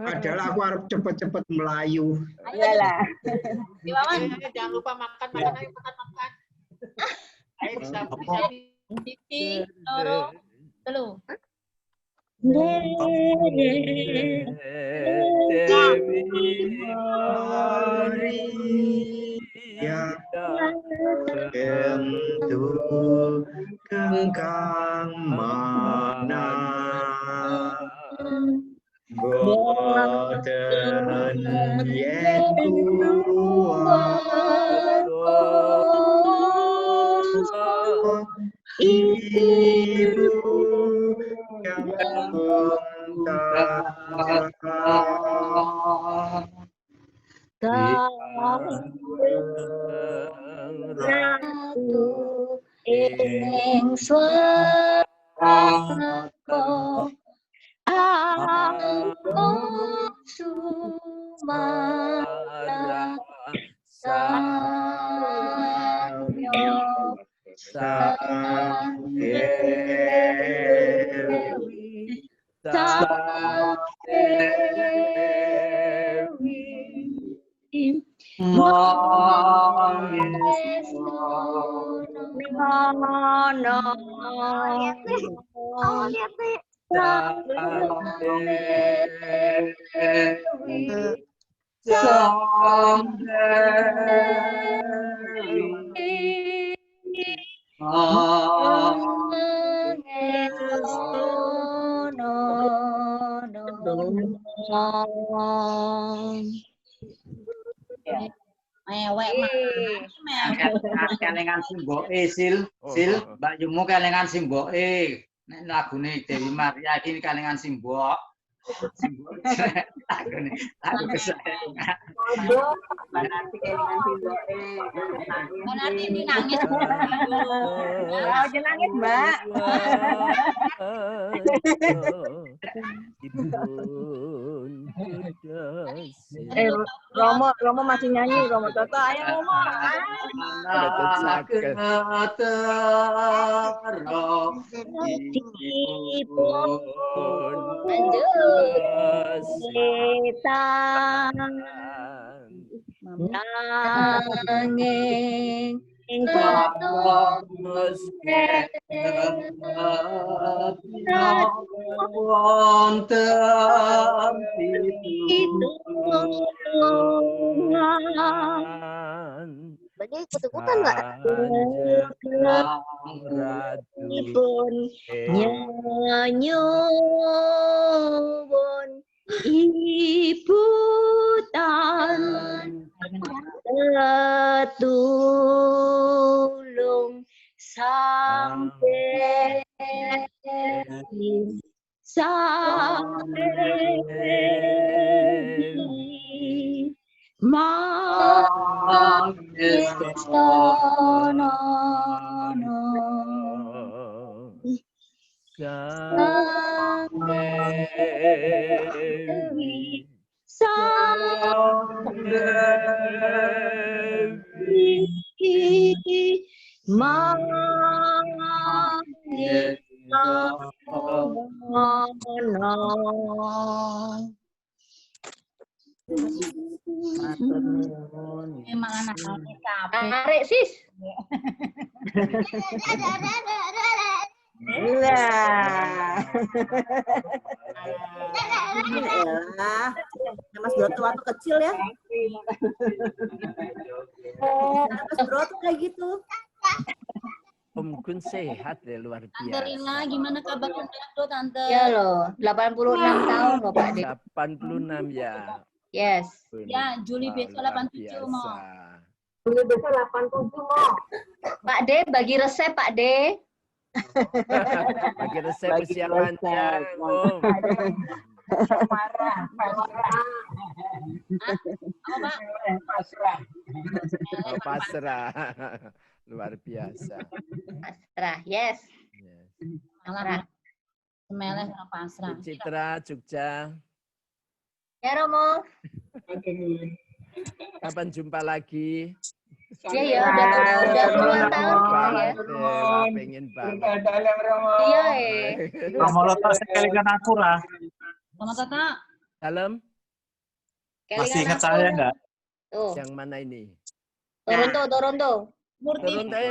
S1: Padahal aku arep cepet-cepet melayu.
S8: Iyalah.
S6: Wawan.
S9: Jangan lupa makan, ayo makan. Ayo bisa.
S7: Titi, Noro, telu.
S1: Ya tentu kengkang mana boten Ibu yang
S6: Ratu ing swarga aku sumarah sanyo
S7: Mewek
S12: Kelingan simboke sil, Mbak Yumu kelingan simboke. Nek lagune Dewi Maria iki kelingan simbok. Simbok. Aku kesayangan.
S8: Aduh, nanti kelingan simboke.
S7: nanti nangis.
S8: Aja nangis, Mbak. Romo masih nyanyi, Romo Toto, ayo Romo.
S6: Nanging Bagi ikut-ikutan nggak? Pun nyanyubun ibu tan tertulung sampai Arek sis.
S8: Mas Broto waktu kecil ya. Mas Broto kayak gitu.
S3: Om Gun sehat ya, luar biasa.
S7: Tante Rina, gimana kabar Anda, Tante?
S6: Ya loh, 86 tahun loh Pak De.
S3: 86 ya.
S6: Yes.
S7: Ya, Juli besok 87 mau.
S8: Juli besok 87 mau.
S6: Pak De, bagi resep Pak De.
S3: Bagi resep usia panjang, Om.
S8: Marah, pasrah. Pasrah.
S3: Oh, pasrah. Luar biasa.
S6: Pasrah, yes.
S7: Malah semeleh sama pasrah.
S3: Citra, Jogja.
S6: Ya Romo.
S3: Kapan jumpa lagi?
S6: Iya ya, udah puluhan tahun ya.
S3: Pengen banget.
S10: Dalam Romo.
S6: Iya
S13: Romo Loto sekalian aku lah.
S7: Romo Toto.
S3: Dalam?
S13: Masih ingat saya nggak?
S6: Tuh.
S3: Yang mana ini?
S6: Toronto.
S3: Toronto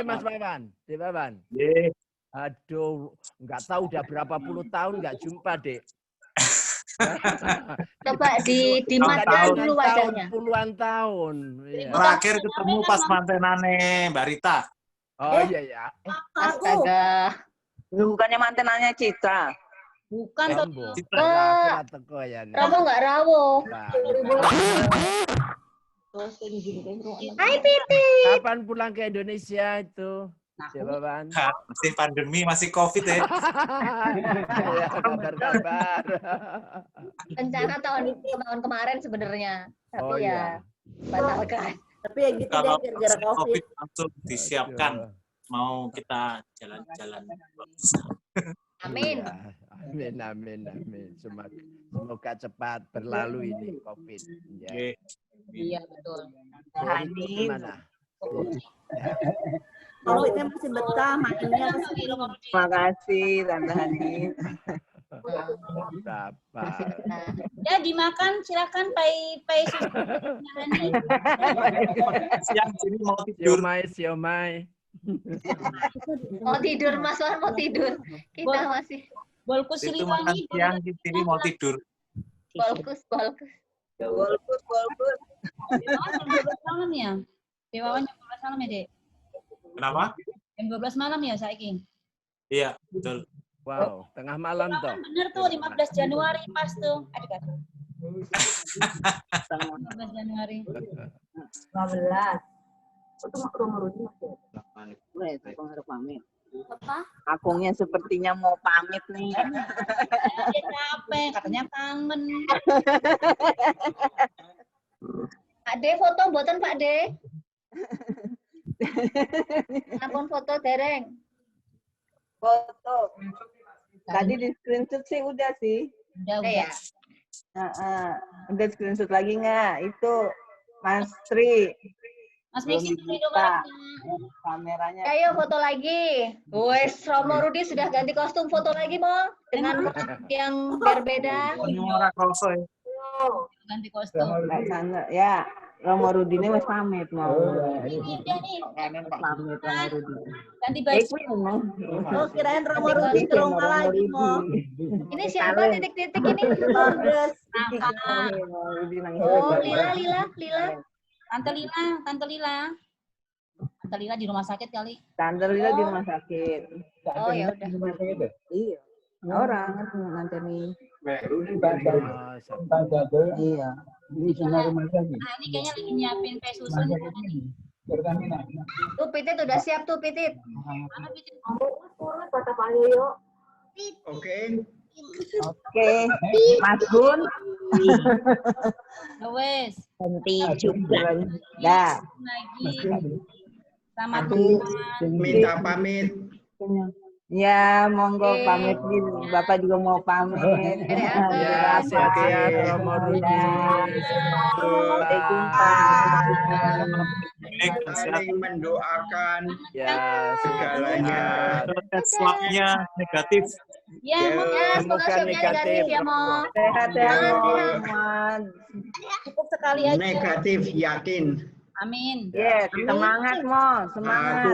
S3: Mas Wawan. Di Wawan. Aduh, nggak tahu udah berapa puluh tahun nggak jumpa, Dek.
S6: Coba dimatkan dulu wajahnya.
S3: Puluhan tahun. Iya.
S13: Terakhir ketemu pas mantenane Mbak Rita.
S3: Oh iya ya.
S6: Astaga.
S8: Bukannya mantenannya Citra.
S7: Bukan
S3: Romo.
S6: Romo nggak rawuh. Hai Piti.
S3: Kapan pulang ke Indonesia itu? Jawaban.
S13: Masih pandemi, masih COVID ya.
S3: Ya, kabar-kabar.
S6: Rencana tahun kemarin sebenarnya, tapi ya batalkan.
S8: Tapi ya gitu deh, gara-gara COVID.
S13: Langsung disiapkan. Mau kita jalan-jalan.
S6: Amin.
S3: Ya, amin. Semoga cepat berlalu ini COVID. Ya.
S7: Iya betul.
S3: Gimana?
S8: COVID-nya masih betah, mainnya kesini. Terima kasih, Tante Hani.
S7: Ya dimakan, silakan pai susu.
S13: Siang sini mau tidur.
S3: Siomay.
S6: Mau tidur Mas Wan, mau tidur. Kita masih.
S7: Bolkus
S13: itu makan siang di sini mau tidur.
S6: Bolkus.
S8: Golput.
S7: Jam 12 malam ya? Dewawan jam 12 malam ya, Dek?
S13: Kenapa?
S7: Jam 12 malam ya, saiki?
S13: Iya, betul.
S3: Wow, tengah malam toh.
S7: Bener tuh, 15 Januari pas tuh. Aduh, 15 Januari.
S8: 15. Itu Romo Rudi masih ada. Pengaruh pamit.
S6: Apa?
S8: Akungnya sepertinya mau pamit nih.
S7: Dia capek, katanya kangen.
S6: Pak De, foto buatan Pak De. Ampun foto dereng.
S8: Foto. Tadi di screenshot sih udah sih.
S7: Udah
S6: ya.
S8: Udah screenshot lagi nggak? Itu Mas Tri.
S7: Mas Miki
S8: kameranya.
S6: Ayo foto lagi. Wes, Romo Rudi sudah ganti kostum, foto lagi mau dengan yang berbeda.
S13: Orang kroso ya.
S7: Ganti kostum.
S8: Ya, Romo Rudi ini wes pamit mau.
S7: Ini dia nih.
S8: Pamit Romo Rudi.
S7: Ganti baju.
S8: Oh, kirain Romo Rudi ke rumah lagi mau.
S6: Ini siapa titik-titik ini? Oh, Lila. Tante Lila di rumah sakit kali.
S8: Tante Lila di rumah sakit.
S6: Oh ya udah.
S8: Iya. Orang nanti nih. Iya.
S7: Ini kayaknya lagi nyiapin pay susu nih.
S6: Tuh Pitit udah siap tuh Pitit.
S7: Mana Pitit?
S5: Kata Pak Yoyo.
S1: Oke.
S8: Mas Gun.
S7: Wes.
S8: Ganti juga. Dah.
S7: Lagi. Sama
S1: Minta pamit.
S8: Ya, monggo pamit gitu. Bapak juga mau pamit.
S3: Ya, sehat-sehat Romo Rudi.
S8: Sampai jumpa.
S1: Saling mendoakan
S3: segalanya.
S13: Swabnya negatif.
S7: Ya,
S6: semoga negatif ya, Mo.
S8: Sehat-sehat.
S7: Cukup sekali aja.
S1: Negatif yakin.
S7: Amin.
S8: Yes, semangat Mo, semangat.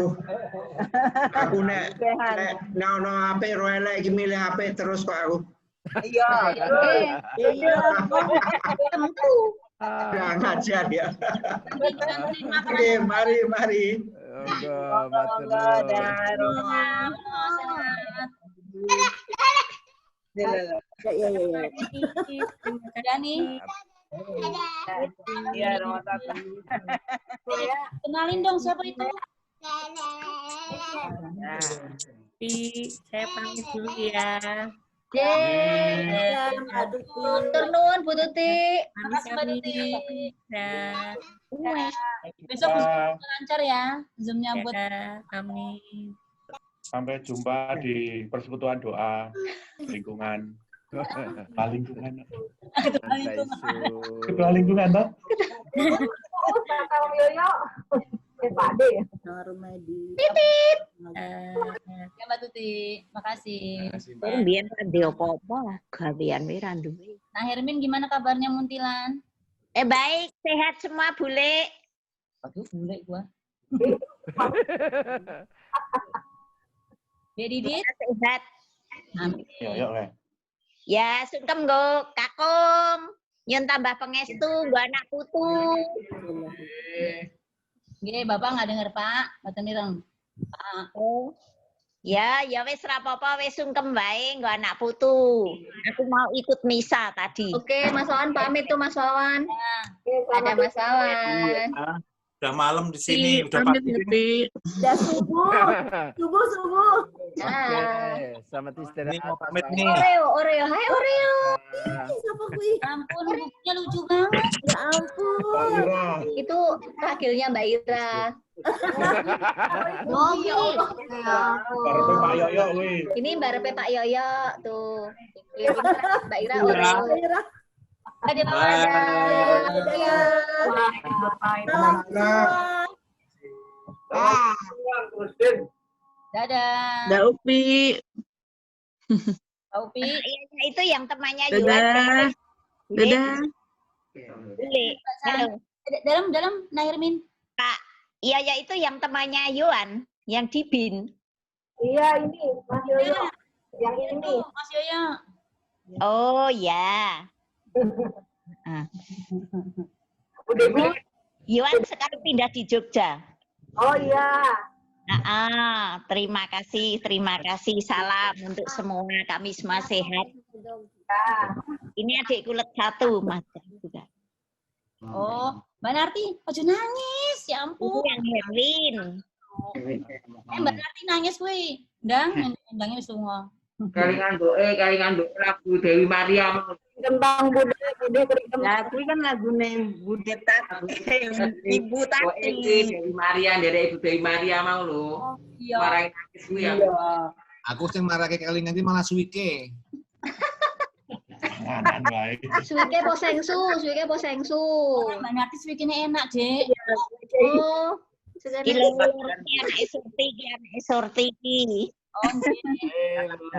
S1: Aku nek HP roele iki milih HP terus kok aku.
S8: Iya.
S1: Kurang ajar ya. Oke, mari.
S8: Iya, Romo Tata.
S7: Kenalin dong siapa itu?
S8: Saya pamit dulu ya.
S6: Yeay. Matur nuwun Bu Tuti.
S7: Makasih Mbak Tuti. Besok lancar ya Zoom-nya buat kami.
S14: Sampai jumpa di persekutuan doa lingkungan. Lingkungan. Ketua lingkungan toh?
S7: Pak De ya. Titit. Ya Mbak Tuti, makasih.
S15: Biar dia apa-apa lah, gawean we ra duwe.
S7: Nah Hermin gimana kabarnya Muntilan?
S15: Baik, sehat semua bule.
S7: Aduh, bule gua. Didit
S15: sehat.
S7: Amin.
S15: Ya, sungkem nggo kakung. Nyun tambah pengestu nggo anak putu.
S7: Nggih, Bapak nggak dengar, Pak. Mboten ireng. Pak.
S15: Ya wis ra apa-apa, wis sungkem wae nggo anak putu. Aku mau ikut misa tadi.
S6: Oke, Mas Wawan pamit tuh Mas Wawan. Ada Mas Wawan.
S13: Udah malam di sini, udah pagi.
S6: Udah subuh.
S3: Selamat istirahat.
S13: Pamit nih.
S6: Oreo. Hai Oreo.
S7: Siapa kuwi? Ampun, bukunya lucu banget.
S6: Ya ampun. Itu wakilnya Mbak Ira.
S14: Baru Pak Yoyo wih.
S6: Ini barepe Pak Yoyo tuh. Mbak Ira Oreo. Ada Pak
S7: Dadah.
S15: Dah Upi.
S7: Upi.
S15: Itu yang temannya
S7: Dadah.
S15: Yuan.
S7: Dadah.
S15: Halo.
S7: Dalam Nairmin.
S15: Pak. Iya ya itu yang temannya Yuan, yang di BIN.
S5: Iya ini Mas Yoyo. Yang ini.
S7: Mas Yoyo.
S15: Oh ya. Yuan sekarang pindah di Jogja.
S5: Oh iya.
S15: Terima kasih. Salam untuk semua, kami semua sehat. Ini adik kulit satu, Mas. Juga.
S7: Oh, Mbak Narti, ojo nangis, ya ampun.
S15: Yang Herlin.
S7: Mbak Narti nangis kuwi. Ndang semua.
S8: Kalingan doe lagu Dewi Maria
S5: Tentang Bude kerikam.
S8: Nah, kuwi kan lagune Bude Ibu Tati. Dewi Maria, dari Ibu Dewi Maria mau lho.
S7: Iya.
S8: Marahin nangis kuwi ya.
S16: Aku sing marake kelingan iki malah suwike.
S6: Suwike posengsu.
S7: Mbak Narti suwikene enak, Dek.
S6: Oh,
S15: anak sorti.
S7: Oh,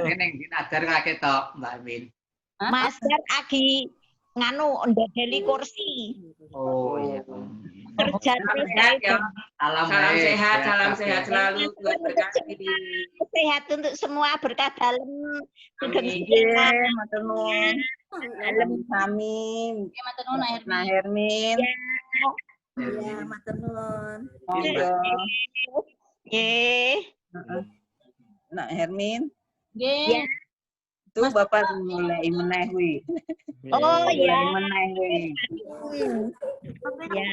S12: Neng dinajar kakek tok, Mbak Min.
S15: Master Agi nganu ndadeli kursi.
S12: Oh iya.
S15: Kerja terus ya.
S8: Salam sehat selalu buat berkati.
S15: Sehat untuk semua, berkah dalam.
S8: Matur nuwun.
S15: Dalam
S8: Amin.
S7: Ya matur nuwun
S8: Nah Hermin.
S5: Iya, matur nuwun.
S8: Nak Hermin.
S7: Nggih.
S8: Tuh Bapak mulai meneh kuwi.
S15: Oh iya.
S8: Meneh kuwi.
S15: Ya.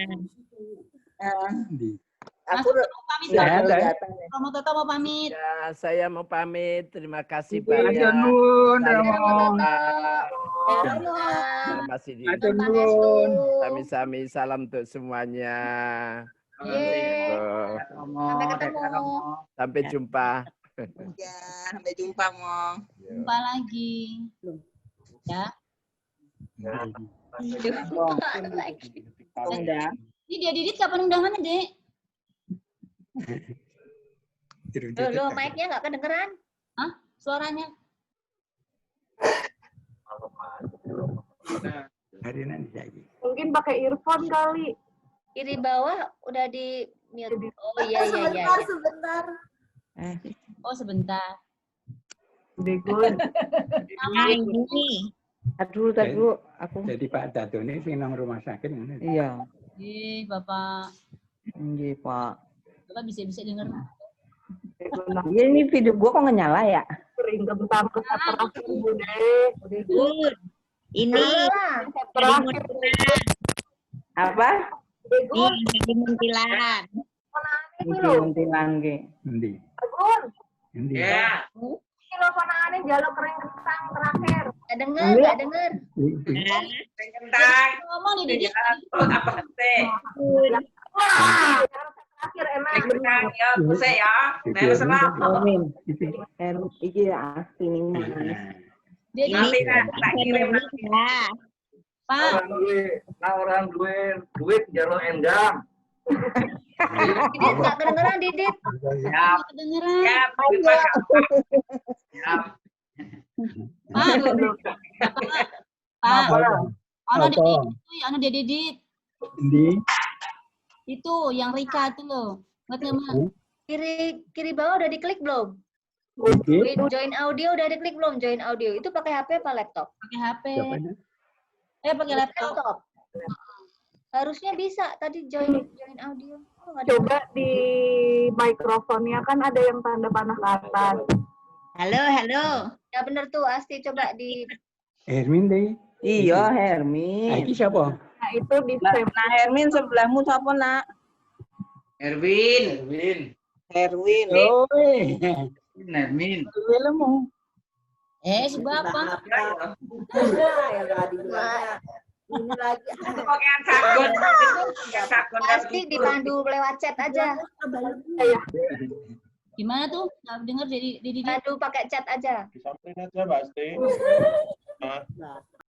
S8: Aku
S7: pamit. Kamu tetap mau pamit.
S3: Ya, saya mau pamit. Terima kasih
S8: banyak.
S3: banyak. Masih di sami-sami, salam untuk semuanya. Sampai jumpa.
S8: Ya, sampai jumpa, Mong.
S7: Jumpa lagi. Ya. Ini dia Didit kapan undangannya, Dek?
S6: Loh, mic-nya nggak kedengeran.
S7: Hah? Suaranya?
S5: Mungkin pakai earphone kali.
S6: Kiri bawah udah di mute. Oh iya.
S5: Sebentar.
S7: Oh sebentar.
S5: Begun.
S15: Ini.
S8: Aduh, aku.
S17: Jadi Pak Dato ini pinang rumah sakit.
S8: Iya.
S7: Bapak.
S8: Iya, Pak.
S7: Bapak bisa dengar.
S8: Iya, ini video gua kok nggak nyala ya?
S5: Sering bentar ke terakhir, Bude.
S15: Ini
S5: terakhir.
S8: Apa?
S15: Di Muntilan.
S8: Muntilan ke.
S17: Endi?
S5: Begun.
S17: Endi?
S8: Ya.
S5: Kilo panane jaluk kering kentang terakhir.
S6: Nggak dengar.
S8: Kentang.
S7: Ngomong di Didit.
S8: Apa sih? Kentang ya, pusing ya. Nah, serap.
S18: Iki ya asli nih.
S8: Nanti tak kirim.
S7: Pak.
S12: Orang duit jalur endang.
S6: Didit nggak kedengeran, Didit.
S12: Siap.
S7: Kedengeran.
S12: Siap.
S7: Pak. Ono di Didit. Itu yang Rika itu loh. Ngerti nggak?
S6: Kiri bawah udah diklik belum? Join audio udah diklik belum? Join audio itu pakai HP apa laptop?
S7: Pakai HP. Pakai laptop.
S6: Harusnya bisa tadi join audio.
S18: Coba di mikrofonnya kan ada yang tanda panah ke atas.
S15: Halo.
S6: Ya bener tuh, Asti coba di
S17: Hermin deh.
S18: Iya, Hermin.
S17: Iki siapa?
S18: Nah, itu di Nah, Hermin sebelahmu siapa, Nak?
S12: Erwin.
S18: Hermin.
S12: Hermin.
S18: Filmmu.
S7: Si Bapak.
S18: Ini lagi.
S8: Pokoknya sakun.
S6: Pasti dipandu lewat chat aja.
S7: Gimana tuh? Nggak dengar dari
S6: Pandu pakai chat aja.
S14: Disamperin aja, Mbak Asti. Nah.